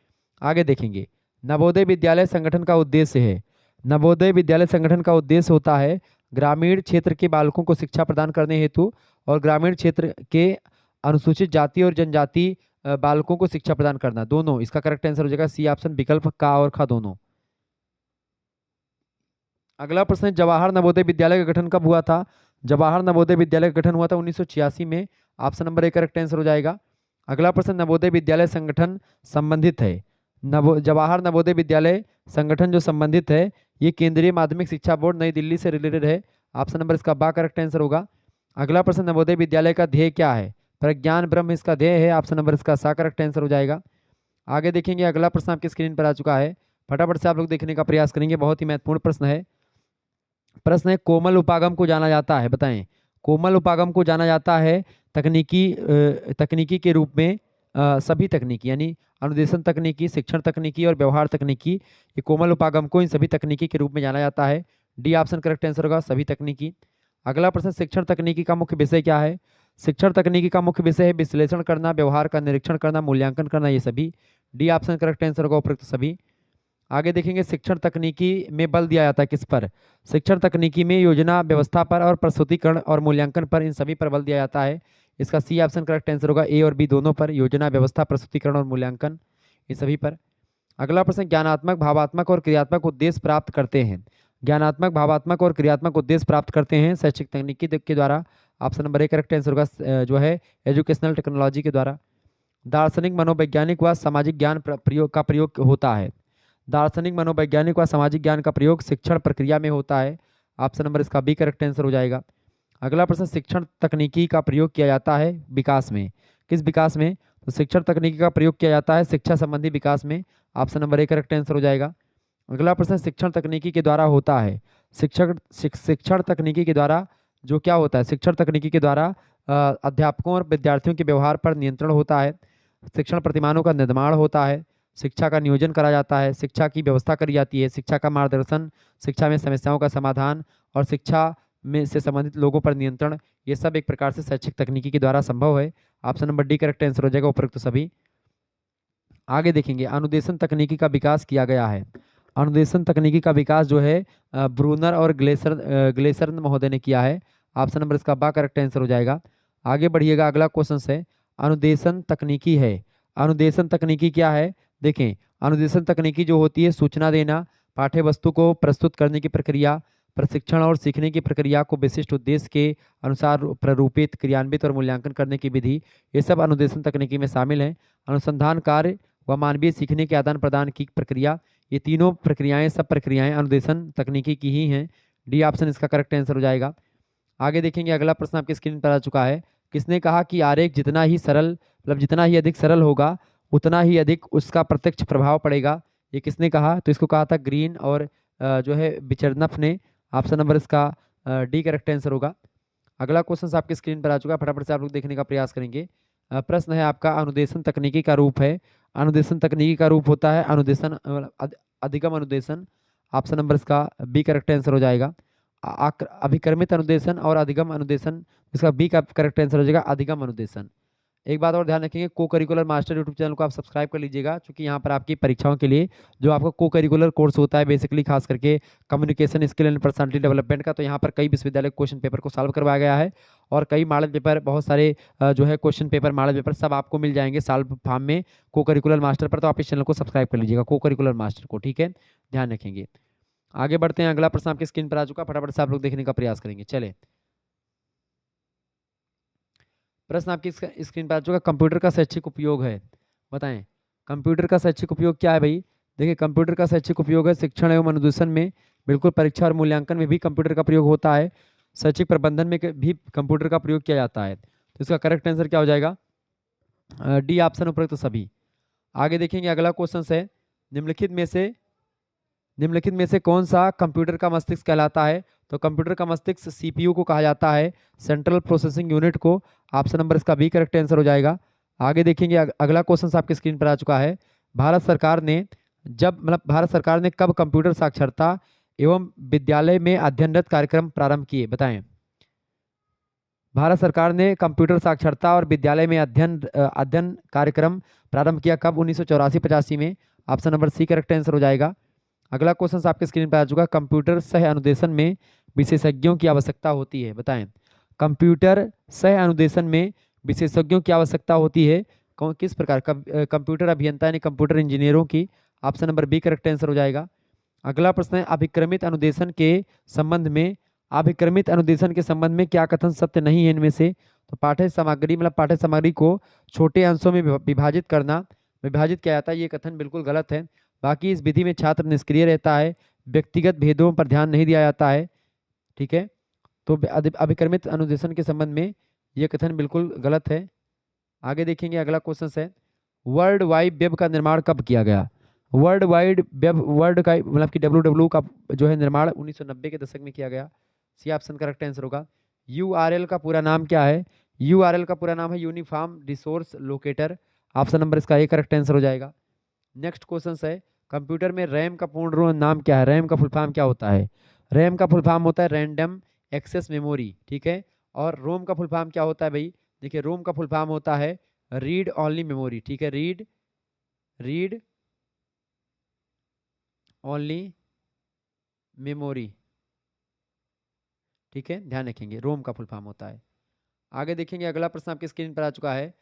आगे देखेंगे, नवोदय विद्यालय संगठन का उद्देश्य है, नवोदय विद्यालय संगठन का उद्देश्य होता है ग्रामीण क्षेत्र के बालकों को शिक्षा प्रदान करने हेतु और ग्रामीण क्षेत्र के अनुसूचित जाति और जनजाति बालकों को शिक्षा प्रदान करना, दोनों। इसका करेक्ट आंसर हो जाएगा सी ऑप्शन, विकल्प का और खा दोनों। अगला प्रश्न है, जवाहर नवोदय विद्यालय का गठन कब हुआ था। जवाहर नवोदय विद्यालय का गठन हुआ था 1986 में, option number A correct answer हो जाएगा। अगला प्रश्न, नवोदय विद्यालय संगठन संबंधित है, जवाहर नवोदय विद्यालय संगठन जो संबंधित है ये केंद्रीय माध्यमिक शिक्षा बोर्ड नई दिल्ली से रिलेटेड है, ऑप्शन नंबर इसका बा करेक्ट आंसर होगा। अगला प्रश्न, नवोदय विद्यालय का ध्येय क्या है, प्रज्ञान ब्रह्म इसका ध्येय है, ऑप्शन नंबर इसका सा करेक्ट आंसर हो जाएगा। आगे देखेंगे, अगला प्रश्न आपकी स्क्रीन पर आ चुका है, फटाफट से आप लोग देखने का प्रयास करेंगे, बहुत ही महत्वपूर्ण प्रश्न है। प्रश्न है, कोमल उपागम को जाना जाता है, बताएं। कोमल उपागम को जाना जाता है तकनीकी के रूप में, सभी तकनीकी यानी अनुदेशन तकनीकी, शिक्षण तकनीकी और व्यवहार तकनीकी, ये कोमल उपागम को इन सभी तकनीकी के रूप में जाना जाता है, डी ऑप्शन करेक्ट आंसर होगा, सभी तकनीकी। अगला प्रश्न, शिक्षण तकनीकी का मुख्य विषय क्या है। शिक्षण तकनीकी का मुख्य विषय है विश्लेषण करना, व्यवहार का निरीक्षण करना, मूल्यांकन करना, ये सभी, डी ऑप्शन करेक्ट आंसर होगा उपयुक्त सभी। आगे देखेंगे, शिक्षण तकनीकी में बल दिया जाता है किस पर। शिक्षण तकनीकी में योजना व्यवस्था पर और प्रस्तुतिकरण और मूल्यांकन पर, इन सभी पर बल दिया जाता है, इसका सी ऑप्शन करेक्ट आंसर होगा, ए और बी दोनों पर, योजना व्यवस्था प्रस्तुतिकरण और मूल्यांकन, इन सभी पर। अगला प्रश्न, ज्ञानात्मक भावात्मक और क्रियात्मक उद्देश्य प्राप्त करते हैं। ज्ञानात्मक भावात्मक और क्रियात्मक उद्देश्य प्राप्त करते हैं शैक्षिक तकनीकी के द्वारा, option number A correct answer होगा, जो है एजुकेशनल टेक्नोलॉजी के द्वारा। दार्शनिक मनोवैज्ञानिक व सामाजिक ज्ञान प्रयोग होता है, दार्शनिक मनोवैज्ञानिक व सामाजिक ज्ञान का प्रयोग शिक्षण प्रक्रिया में होता है, ऑप्शन नंबर इसका बी करेक्ट आंसर हो जाएगा। अगला प्रश्न, शिक्षण तकनीकी का प्रयोग किया जाता है विकास में, किस विकास में, तो शिक्षण तकनीकी का प्रयोग किया जाता है शिक्षा संबंधी विकास में, option number A correct answer हो जाएगा। अगला प्रश्न, शिक्षण तकनीकी के द्वारा होता है, शिक्षण तकनीकी के द्वारा जो क्या होता है, शिक्षण तकनीकी के द्वारा अध्यापकों और विद्यार्थियों के व्यवहार पर नियंत्रण होता है, शिक्षण प्रतिमानों का निर्माण होता है, शिक्षा का नियोजन करा जाता है, शिक्षा की व्यवस्था करी जाती है, शिक्षा का मार्गदर्शन, शिक्षा में समस्याओं का समाधान और शिक्षा में से संबंधित लोगों पर नियंत्रण, ये सब एक प्रकार से शैक्षिक तकनीकी के द्वारा संभव है, option number D correct answer हो जाएगा उपयुक्त सभी। आगे देखेंगे, अनुदेशन तकनीकी का विकास किया गया है, अनुदेशन तकनीकी का विकास जो है ब्रूनर और ग्लेसर महोदय ने किया है, ऑप्शन नंबर इसका बा करेक्ट आंसर हो जाएगा। आगे बढ़िएगा, अगला क्वेश्चन है, अनुदेशन तकनीकी है, अनुदेशन तकनीकी क्या है, देखें अनुदेशन तकनीकी जो होती है सूचना देना, पाठ्य वस्तु को प्रस्तुत करने की प्रक्रिया, प्रशिक्षण और सीखने की प्रक्रिया को विशिष्ट उद्देश्य के अनुसार प्ररूपित, क्रियान्वित और मूल्यांकन करने की विधि, ये सब अनुदेशन तकनीकी में शामिल है। अनुसंधान कार्य व मानवीय सीखने के आदान प्रदान की प्रक्रिया, ये तीनों प्रक्रियाएं सब प्रक्रियाएं अनुदेशन तकनीकी की ही हैं, डी ऑप्शन इसका करेक्ट आंसर हो जाएगा। आगे देखेंगे, अगला प्रश्न आपकी स्क्रीन पर आ चुका है, किसने कहा कि आरेख जितना ही सरल मतलब जितना ही अधिक सरल होगा उतना ही अधिक उसका प्रत्यक्ष प्रभाव पड़ेगा, ये किसने कहा, तो इसको कहा था ग्रीन और जो है बिचरनफ ने, ऑप्शन नंबर इसका डी करेक्ट आंसर होगा। अगला क्वेश्चन आपकी स्क्रीन पर आ चुका है, फटाफट से आप लोग देखने का प्रयास करेंगे। प्रश्न है आपका, अनुदेशन तकनीकी का रूप है, अनुदेशन तकनीकी का रूप होता है अनुदेशन अधिगम अनुदेशन, ऑप्शन नंबर इसका बी करेक्ट आंसर हो जाएगा। अभिक्रमित अनुदेशन और अधिगम अनुदेशन, इसका बी का करेक्ट आंसर हो जाएगा अधिगम अनुदेशन। एक बात और ध्यान रखेंगे, को करिकुलर मास्टर यूट्यूब चैनल को आप सब्सक्राइब कर लीजिएगा, क्योंकि यहाँ पर आपकी परीक्षाओं के लिए जो आपका को करिकुलर कोर्स होता है बेसिकली खास करके communication skill and personality development का, तो यहाँ पर कई विश्वविद्यालय क्वेश्चन पेपर को सॉल्व करवाया गया है और कई मॉडल पेपर, बहुत सारे जो है क्वेश्चन पेपर मॉडल पेपर सब आपको मिल जाएंगे सॉल्व फॉर्म में को करिकुलर मास्टर पर, तो आप इस चैनल को सब्सक्राइब कर लीजिएगा को करिकुलर मास्टर को, ठीक है, ध्यान रखेंगे। आगे बढ़ते हैं, अगला प्रश्न आपकी स्क्रीन पर आ चुका, फटाफट से आप लोग देखने का प्रयास करेंगे। चले, प्रश्न आपकी स्क्रीन पर आ चुका, कंप्यूटर का शैक्षिक उपयोग है, बताएं कंप्यूटर का शैक्षिक उपयोग क्या है भाई। देखिए कंप्यूटर का शैक्षिक उपयोग है शिक्षण एवं अनुदेशन में, बिल्कुल परीक्षा और मूल्यांकन में भी कंप्यूटर का प्रयोग होता है, शैक्षिक प्रबंधन में भी कंप्यूटर का प्रयोग किया जाता है। तो इसका करेक्ट आंसर क्या हो जाएगा? डी ऑप्शन उपरोक्त सभी। आगे देखेंगे अगला क्वेश्चन है, निम्नलिखित में से कौन सा कंप्यूटर का मस्तिष्क कहलाता है? तो कंप्यूटर का मस्तिष्क सीपीयू को कहा जाता है, सेंट्रल प्रोसेसिंग यूनिट को। ऑप्शन नंबर इसका बी करेक्ट आंसर हो जाएगा। आगे देखेंगे अगला क्वेश्चन आपकी स्क्रीन पर आ चुका है, भारत सरकार ने कब कंप्यूटर साक्षरता एवं विद्यालय में अध्ययनरत कार्यक्रम प्रारंभ किए? बताएं। भारत सरकार ने कंप्यूटर साक्षरता और विद्यालय में अध्ययन कार्यक्रम प्रारंभ किया कब? 1984-85 में। Option number C correct answer हो जाएगा। अगला क्वेश्चन आपके स्क्रीन पर आ चुका है, कंप्यूटर सह अनुदेशन में विशेषज्ञों की आवश्यकता होती है? बताएं। कंप्यूटर सह अनुदेशन में विशेषज्ञों की आवश्यकता होती है किस प्रकार? कंप्यूटर अभियंता यानी कंप्यूटर इंजीनियरों की। Option number B correct answer हो जाएगा। अगला प्रश्न है, अभिक्रमित अनुदेशन के संबंध में क्या कथन सत्य नहीं है इनमें से? तो पाठ्य सामग्री को छोटे अंशों में विभाजित किया जाता है, ये कथन बिल्कुल गलत है। बाकी इस विधि में छात्र निष्क्रिय रहता है, व्यक्तिगत भेदों पर ध्यान नहीं दिया जाता है। ठीक है, तो अभिक्रमित अनुदेशन के संबंध में यह कथन बिल्कुल गलत है। आगे देखेंगे अगला क्वेश्चन है, वर्ल्ड वाइड वेब का निर्माण कब किया गया? वर्ल्ड वाइड वेब का मतलब कि WWW का जो है निर्माण 1990 के दशक में किया गया। सी ऑप्शन करेक्ट आंसर होगा। URL का पूरा नाम क्या है? URL का पूरा नाम है uniform resource locator. Option number इसका ए करेक्ट आंसर हो जाएगा। नेक्स्ट क्वेश्चन है, कंप्यूटर में रैम का पूर्ण नाम क्या है? रैम का फुल फॉर्म क्या होता है? रैम का फुल फॉर्म होता है रैंडम एक्सेस मेमोरी। ठीक है, और रोम का फुल फॉर्म क्या होता है भाई? देखिए रोम का फुल फॉर्म होता है रीड ओनली मेमोरी। ठीक है, रीड ओनली मेमोरी। ठीक है, ध्यान रखेंगे, रोम का फुल फॉर्म होता है। आगे देखेंगे अगला प्रश्न आपकी स्क्रीन पर आ चुका है,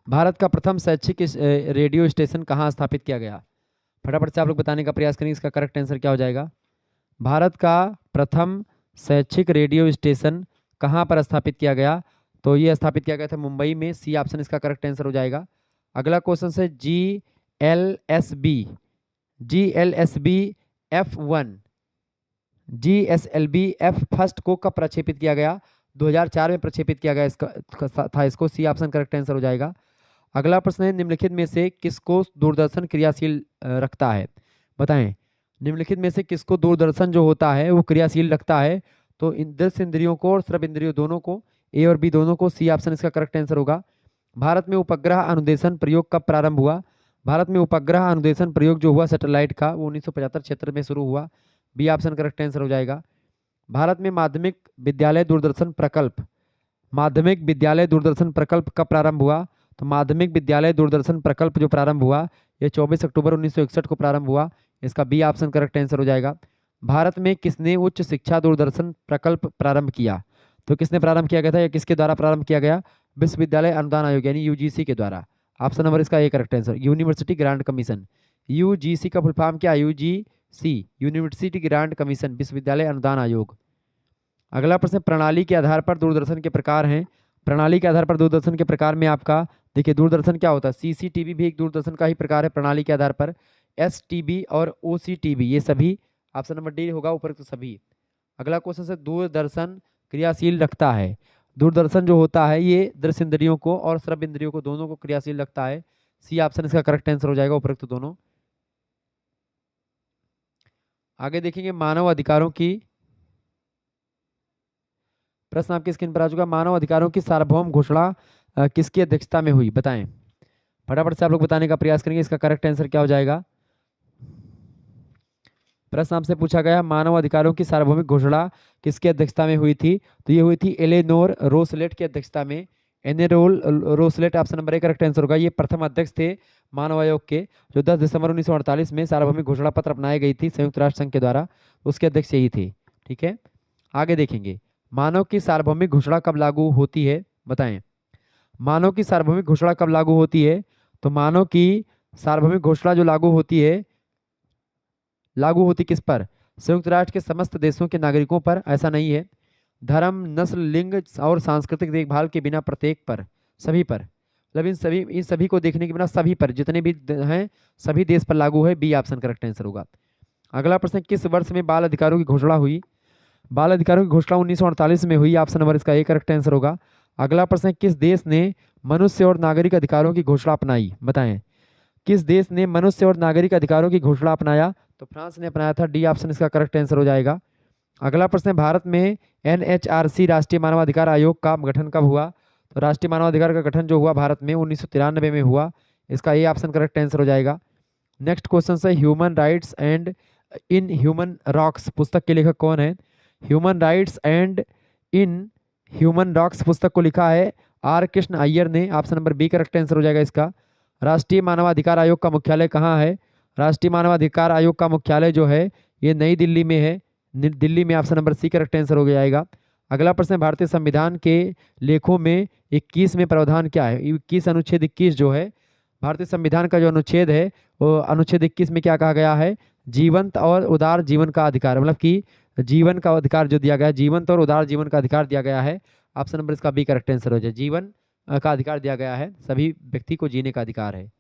भारत का प्रथम शैक्षिक रेडियो स्टेशन कहाँ स्थापित किया गया? फटाफट से आप लोग बताने का प्रयास करेंगे, इसका करेक्ट आंसर क्या हो जाएगा? भारत का प्रथम शैक्षिक रेडियो स्टेशन कहाँ पर स्थापित किया गया? तो ये स्थापित किया गया था मुंबई में। सी ऑप्शन इसका करेक्ट आंसर हो जाएगा। अगला क्वेश्चन है, GSLV F फर्स्ट को कब प्रक्षेपित किया गया? 2004 में प्रक्षेपित किया गया इसको। सी ऑप्शन करेक्ट आंसर हो जाएगा। अगला प्रश्न है, निम्नलिखित में से किसको दूरदर्शन क्रियाशील रखता है? बताएं, निम्नलिखित में से किसको दूरदर्शन जो होता है वो क्रियाशील रखता है? तो दृश्य इंद्रियों को और श्रव्य इंद्रियों दोनों को, ए और बी दोनों को। सी ऑप्शन इसका करेक्ट आंसर होगा। भारत में उपग्रह अनुदेशन प्रयोग कब प्रारंभ हुआ? भारत में उपग्रह अनुदेशन प्रयोग जो हुआ सैटेलाइट का, वो 1975 क्षेत्र में शुरू हुआ। बी ऑप्शन करेक्ट आंसर हो जाएगा। भारत में माध्यमिक विद्यालय दूरदर्शन प्रकल्प कब प्रारंभ हुआ? तो माध्यमिक विद्यालय दूरदर्शन प्रकल्प जो प्रारंभ हुआ ये 24 अक्टूबर 1961 को प्रारंभ हुआ। इसका बी ऑप्शन करेक्ट आंसर हो जाएगा। भारत में किसने उच्च शिक्षा दूरदर्शन प्रकल्प प्रारंभ किया? तो किसने प्रारंभ किया गया था या किसके द्वारा प्रारंभ किया गया? विश्वविद्यालय अनुदान आयोग यानी UGC के द्वारा। ऑप्शन नंबर इसका A correct answer, university grant commission. UGC का फुल फॉर्म क्या? UGC यूनिवर्सिटी ग्रांट कमीशन, विश्वविद्यालय अनुदान आयोग। अगला प्रश्न, प्रणाली के आधार पर दूरदर्शन के प्रकार हैं। प्रणाली के आधार पर दूरदर्शन के प्रकार में आपका देखिए दूरदर्शन क्या होता है? CCTV भी एक दूरदर्शन का ही प्रकार है प्रणाली के आधार पर। STB और OCTV ये सभी, ऑप्शन नंबर डी होगा उपरोक्त सभी। अगला क्वेश्चन है, दूरदर्शन क्रियाशील रखता है। दूरदर्शन जो होता है ये दृश्य इंद्रियों को और श्रव्य इंद्रियों को दोनों को क्रियाशील रखता है। सी ऑप्शन इसका करेक्ट आंसर हो जाएगा, उपरोक्त दोनों। आगे देखेंगे मानव अधिकारों की, प्रश्न आपकी स्क्रीन पर आ चुका, मानव अधिकारों की सार्वभौम घोषणा किसकी अध्यक्षता में हुई? बताएं, फटाफट से आप लोग बताने का प्रयास करेंगे, इसका करेक्ट आंसर क्या हो जाएगा? प्रश्न आपसे पूछा गया मानव अधिकारों की सार्वभौमिक घोषणा किसकी अध्यक्षता में हुई थी? तो ये हुई थी एलेनोर रोसलेट की अध्यक्षता में। Rowlatt option number A correct answer होगा। ये प्रथम अध्यक्ष थे मानव आयोग के, जो 10 दिसंबर 1948 में सार्वभौमिक घोषणा पत्र अपनाई गई थी संयुक्त राष्ट्र संघ के द्वारा, उसके अध्यक्ष यही थे। ठीक है, आगे देखेंगे मानव की सार्वभौमिक घोषणा कब लागू होती है? बताएं, मानव की सार्वभौमिक घोषणा कब लागू होती है? तो मानव की सार्वभौमिक घोषणा जो लागू होती किस पर? संयुक्त राष्ट्र के समस्त देशों के नागरिकों पर, ऐसा नहीं है। धर्म, नस्ल, लिंग और सांस्कृतिक देखभाल के बिना प्रत्येक पर, सभी पर। मतलब इन सभी को देखने के बिना सभी पर जितने भी हैं सभी देश पर लागू है, बी ऑप्शन करेक्ट आंसर होगा। अगला प्रश्न, किस वर्ष में बाल अधिकारों की घोषणा हुई? बाल अधिकारों की घोषणा 1948 में हुई, ऑप्शन नंबर इसका ए करेक्ट आंसर होगा। अगला प्रश्न है, किस देश ने मनुष्य और नागरिक अधिकारों की घोषणा अपनाई? बताएं, किस देश ने मनुष्य और नागरिक अधिकारों की घोषणा अपनाया? तो फ्रांस ने अपनाया था, डी ऑप्शन इसका करेक्ट आंसर हो जाएगा। अगला प्रश्न है, भारत में एनएचआरसी राष्ट्रीय मानवाधिकार आयोग का गठन कब हुआ? तो राष्ट्रीय मानवाधिकार का गठन जो हुआ भारत में 1993 में हुआ, इसका ए ऑप्शन करेक्ट आंसर हो जाएगा। नेक्स्ट क्वेश्चन है, human rights and inhuman rocks पुस्तक के लेखक कौन है? Human rights and inhuman rocks पुस्तक को लिखा है आर कृष्ण अय्यर ने, option number B correct answer हो जाएगा इसका। राष्ट्रीय मानवाधिकार आयोग का मुख्यालय कहाँ है? राष्ट्रीय मानवाधिकार आयोग का मुख्यालय जो है ये नई दिल्ली में है, दिल्ली में, option number C correct answer हो जाएगा। अगला प्रश्न, भारतीय संविधान के लेखों में 21वें प्रावधान क्या है? 21 अनुच्छेद 21 जो है भारतीय संविधान का जो अनुच्छेद है वो अनुच्छेद 21 में क्या कहा गया है? जीवंत और उदार जीवन का अधिकार, मतलब कि जीवन का अधिकार जो दिया गया है, जीवंत और उदार जीवन का अधिकार दिया गया है, ऑप्शन नंबर इसका बी करेक्ट आंसर हो जाए। जीवन का अधिकार दिया गया है, सभी व्यक्ति को जीने का अधिकार है।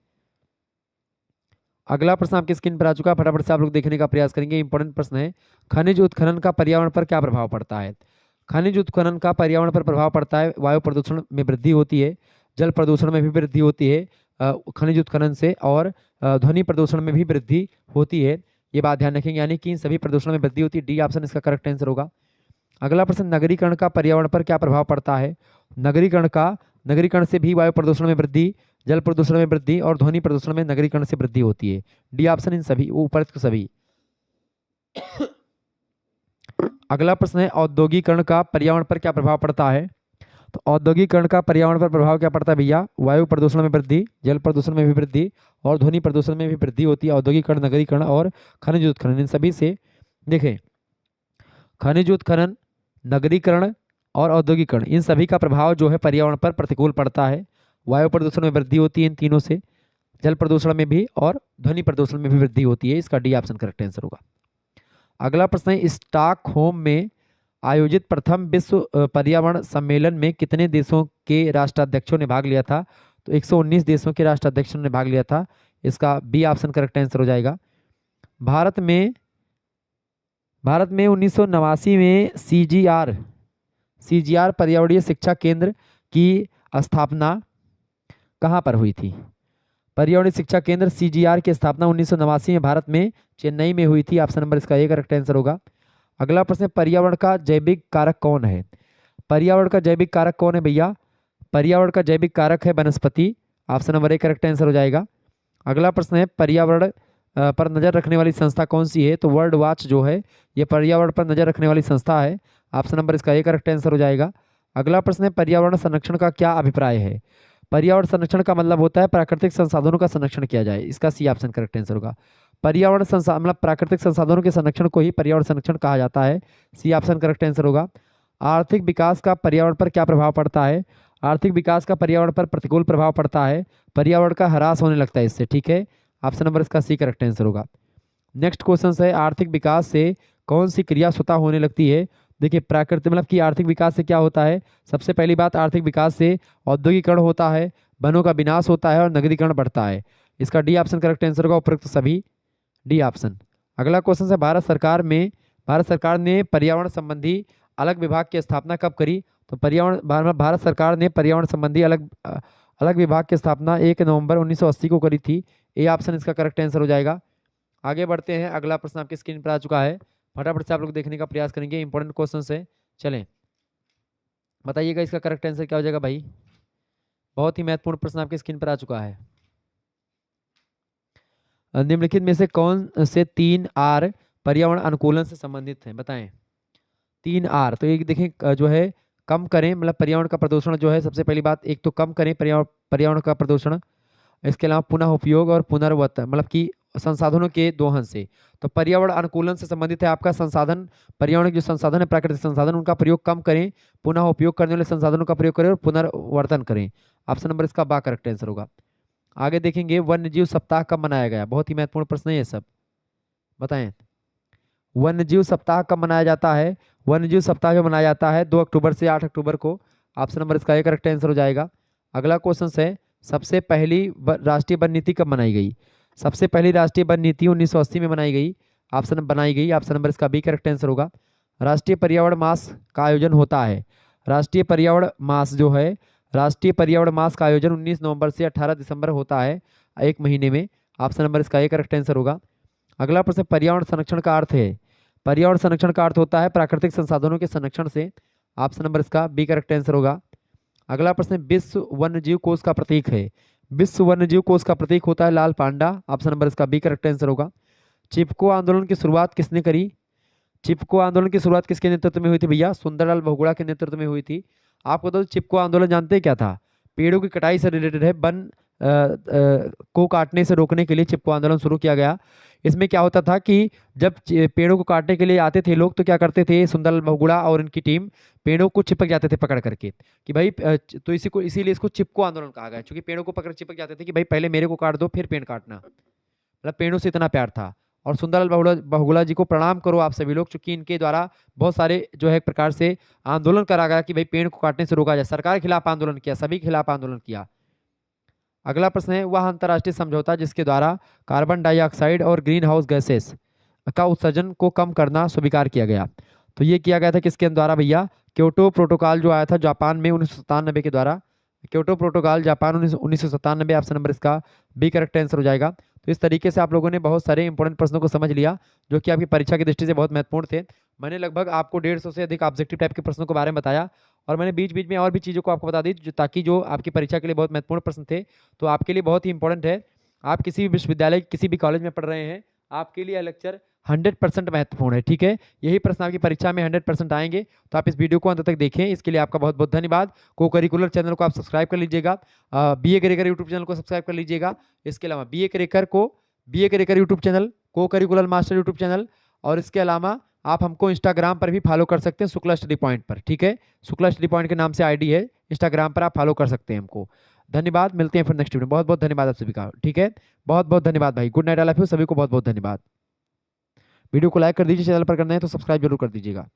अगला प्रश्न आपकी स्क्रीन पर आ चुका है, फटाफट से आप लोग देखने का प्रयास करेंगे। इंपॉर्टेंट प्रश्न है, खनिज उत्खनन का पर्यावरण पर क्या प्रभाव पड़ता है? खनिज उत्खनन का पर्यावरण पर प्रभाव पड़ता है, वायु प्रदूषण में वृद्धि होती है, जल प्रदूषण में भी वृद्धि होती है खनिज उत्खनन से, और ध्वनि प्रदूषण में भी वृद्धि होती है, ये बात ध्यान रखेंगे, यानी कि इन सभी प्रदूषण में वृद्धि होती है, डी ऑप्शन इसका करेक्ट आंसर होगा। अगला प्रश्न, नगरीकरण का पर्यावरण पर क्या प्रभाव पड़ता है? नगरीकरण से भी वायु प्रदूषण में वृद्धि, जल प्रदूषण में वृद्धि और ध्वनि प्रदूषण में नगरीकरण से वृद्धि होती है, डी ऑप्शन इन सभी, ऊपर सभी। अगला प्रश्न है, औद्योगिकरण का पर्यावरण पर क्या प्रभाव पड़ता है? तो औद्योगिकरण का पर्यावरण पर प्रभाव क्या पड़ता है भैया? वायु प्रदूषण में वृद्धि, जल प्रदूषण में भी वृद्धि और ध्वनि प्रदूषण में भी वृद्धि होती है। औद्योगिकरण, नगरीकरण और खनिज उत्खनन, इन सभी से देखें, खनिज उत्खनन, नगरीकरण और औद्योगिकरण, इन सभी का प्रभाव जो है पर्यावरण पर प्रतिकूल पड़ता है। वायु प्रदूषण में वृद्धि होती है इन तीनों से, जल प्रदूषण में भी और ध्वनि प्रदूषण में भी वृद्धि होती है, इसका डी ऑप्शन करेक्ट आंसर होगा। अगला प्रश्न है, स्टॉकहोम में आयोजित प्रथम विश्व पर्यावरण सम्मेलन में कितने देशों के राष्ट्राध्यक्षों ने भाग लिया था? तो 119 देशों के राष्ट्राध्यक्षों ने भाग लिया था, इसका बी ऑप्शन करेक्ट आंसर हो जाएगा। भारत में 1989 में सीजीआर पर्यावरणीय शिक्षा केंद्र की स्थापना कहाँ पर हुई थी? पर्यावरणीय शिक्षा केंद्र सीजीआर की स्थापना 1989 में भारत में चेन्नई में हुई थी, ऑप्शन नंबर इसका ए करेक्ट आंसर होगा। अगला प्रश्न, पर्यावरण का जैविक कारक कौन है? पर्यावरण का जैविक कारक कौन है भैया? पर्यावरण का जैविक कारक है वनस्पति, option number A correct answer हो जाएगा। अगला प्रश्न है, पर्यावरण पर नजर रखने वाली संस्था कौन सी है? तो वर्ल्ड वॉच जो है ये पर्यावरण पर नजर रखने वाली संस्था है, ऑप्शन नंबर इसका ए करेक्ट आंसर हो जाएगा। अगला प्रश्न है, पर्यावरण संरक्षण का क्या अभिप्राय है? पर्यावरण संरक्षण का मतलब होता है प्राकृतिक संसाधनों का संरक्षण किया जाए, इसका सी ऑप्शन करेक्ट आंसर होगा। पर्यावरण संसाधन मतलब प्राकृतिक संसाधनों के संरक्षण को ही पर्यावरण संरक्षण कहा जाता है, सी ऑप्शन करेक्ट आंसर होगा। आर्थिक विकास का पर्यावरण पर क्या प्रभाव पड़ता है? आर्थिक विकास का पर्यावरण पर प्रतिकूल प्रभाव पड़ता है, पर्यावरण का ह्रास होने लगता है इससे, ठीक है, ऑप्शन नंबर इसका सी करेक्ट आंसर होगा। नेक्स्ट क्वेश्चन है, आर्थिक विकास से कौन सी क्रिया स्वतः होने लगती है? देखिए, प्राकृतिक मतलब कि आर्थिक विकास से क्या होता है? सबसे पहली बात, आर्थिक विकास से औद्योगिकरण होता है, वनों का विनाश होता है और नगरीकरण बढ़ता है, इसका डी ऑप्शन करेक्ट आंसर होगा, उपरोक्त सभी, डी ऑप्शन। अगला क्वेश्चन है, भारत सरकार ने पर्यावरण संबंधी अलग विभाग की स्थापना कब करी? तो भारत सरकार ने पर्यावरण संबंधी अलग विभाग की स्थापना 1 नवंबर 1980 को करी थी, ए ऑप्शन इसका करेक्ट आंसर हो जाएगा। आगे बढ़ते हैं, अगला प्रश्न आपकी स्क्रीन पर आ चुका है, फटाफट से आप लोग देखने का प्रयास करेंगे, इंपॉर्टेंट क्वेश्चन है, चलें बताइएगा इसका करेक्ट आंसर क्या हो जाएगा भाई। बहुत ही महत्वपूर्ण प्रश्न आपकी स्क्रीन पर आ चुका है। निम्नलिखित में से कौन से 3 आर पर्यावरण अनुकूलन से संबंधित हैं? बताएं, 3 आर, तो एक देखें जो है कम करें, मतलब पर्यावरण का प्रदूषण जो है, सबसे पहली बात एक तो कम करें पर्यावरण का प्रदूषण, इसके अलावा पुनः उपयोग और पुनर्वर्तन, मतलब कि संसाधनों के दोहन से। तो पर्यावरण अनुकूलन से संबंधित है आपका संसाधन, पर्यावरण के जो संसाधन है प्राकृतिक संसाधन उनका प्रयोग कम करें, पुनः उपयोग करने वाले संसाधनों का प्रयोग करें और पुनर्वर्तन करें, ऑप्शन नंबर इसका बा करेक्ट आंसर होगा। आगे देखेंगे, वन्य जीव सप्ताह कब मनाया गया? बहुत ही महत्वपूर्ण प्रश्न है ये सब, बताएं वन्य जीव सप्ताह कब मनाया जाता है? वन्य जीव सप्ताह जो मनाया जाता है 2 अक्टूबर से 8 अक्टूबर को, ऑप्शन नंबर इसका ए करेक्ट आंसर हो जाएगा। अगला क्वेश्चन है, सबसे पहली राष्ट्रीय वन नीति कब बनाई गई? सबसे पहली राष्ट्रीय वन नीति 1980 में बनाई गई। ऑप्शन नंबर इसका बी करेक्ट आंसर होगा। राष्ट्रीय पर्यावरण मास का आयोजन होता है। राष्ट्रीय पर्यावरण मास जो है, राष्ट्रीय पर्यावरण मास का आयोजन 19 नवंबर से 18 दिसंबर होता है, एक महीने में। ऑप्शन नंबर इसका ए करेक्ट आंसर होगा। अगला प्रश्न, पर्यावरण संरक्षण का अर्थ है। पर्यावरण संरक्षण का अर्थ होता है प्राकृतिक संसाधनों के संरक्षण से। ऑप्शन नंबर इसका बी करेक्ट आंसर होगा। अगला प्रश्न, विश्व वन्यजीव कोष का प्रतीक है। विश्व वन्यजीव कोष का प्रतीक होता है लाल पांडा। ऑप्शन नंबर इसका बी करेक्ट आंसर होगा। चिपको आंदोलन की शुरुआत किसने करी? चिपको आंदोलन की शुरुआत किसके नेतृत्व में हुई थी भैया? सुंदरलाल बहुगुणा के नेतृत्व में हुई थी। आपको तो चिपको आंदोलन जानते हैं क्या था? पेड़ों की कटाई से रिलेटेड है। वन को काटने से रोकने के लिए चिपको आंदोलन शुरू किया गया। इसमें क्या होता था कि जब पेड़ों को काटने के लिए आते थे लोग, तो क्या करते थे, सुंदरलाल बहुगुणा और इनकी टीम पेड़ों को चिपक जाते थे पकड़ करके कि भाई तो इसीलिए इसको चिपको आंदोलन कहा गया, क्योंकि पेड़ों को पकड़ चिपक जाते थे कि भाई पहले मेरे को काट दो फिर पेड़ काटना। मतलब पेड़ों से इतना प्यार था। और सुंदरलाल बहुगुणा जी को प्रणाम करो आप सभी लोग, क्योंकि इनके द्वारा बहुत सारे जो है एक प्रकार से आंदोलन करा गया कि भाई पेड़ को काटने से रोका जाए। सरकार के खिलाफ आंदोलन किया, सभी के खिलाफ आंदोलन किया। अगला प्रश्न है, वह अंतर्राष्ट्रीय समझौता जिसके द्वारा कार्बन डाइऑक्साइड और ग्रीन हाउस गैसेस का उत्सर्जन को कम करना स्वीकार किया गया। तो ये किया गया था किसके द्वारा भैया? क्योटो प्रोटोकॉल जो आया था जापान में 1997 के द्वारा। Kyoto protocol Japan 1997। Option number इसका बी करेक्ट आंसर हो जाएगा। तो इस तरीके से आप लोगों ने बहुत सारे इंपॉर्टेंट प्रश्नों को समझ लिया, जो कि आपकी परीक्षा की दृष्टि से बहुत महत्वपूर्ण थे। मैंने लगभग आपको 150 से अधिक ऑब्जेक्टिव टाइप के प्रश्नों के बारे में बताया, और मैंने बीच बीच में और भी चीज़ों को आपको बता दी, ताकि जो आपकी परीक्षा के लिए बहुत महत्वपूर्ण प्रश्न थे, तो आपके लिए बहुत ही इंपॉर्टेंट है। आप किसी भी विश्वविद्यालय, किसी भी कॉलेज में पढ़ रहे हैं, आपके लिए लेक्चर 100% महत्वपूर्ण है। ठीक है, यही प्रश्न आपकी परीक्षा में 100% आएंगे। तो आप इस वीडियो को अंत तक देखें, इसके लिए आपका बहुत बहुत धन्यवाद। को करिकुलर चैनल को आप सब्सक्राइब कर लीजिएगा, BA करेकर यूट्यूब चैनल को सब्सक्राइब कर लीजिएगा। इसके अलावा BA करेकर यूट्यूब चैनल, को करिकुलर मास्टर यूट्यूब चैनल, और इसके अलावा आप हमको इंस्टाग्राम पर भी फॉलो कर सकते हैं, शुक्ला स्टडी पॉइंट पर। ठीक है, शुक्ला स्टडी पॉइंट के नाम से ID है, इंस्टाग्राम पर आप फॉलो कर सकते हैं हमको। धन्यवाद, मिलते हैं फिर नेक्स्ट वीडियो में। बहुत बहुत धन्यवाद आप सभी का। ठीक है, बहुत बहुत धन्यवाद भाई। Good night, I love you, सभी को बहुत बहुत धन्यवाद। वीडियो को लाइक कर दीजिए, चैनल पर करना है तो सब्सक्राइब जरूर कर दीजिएगा।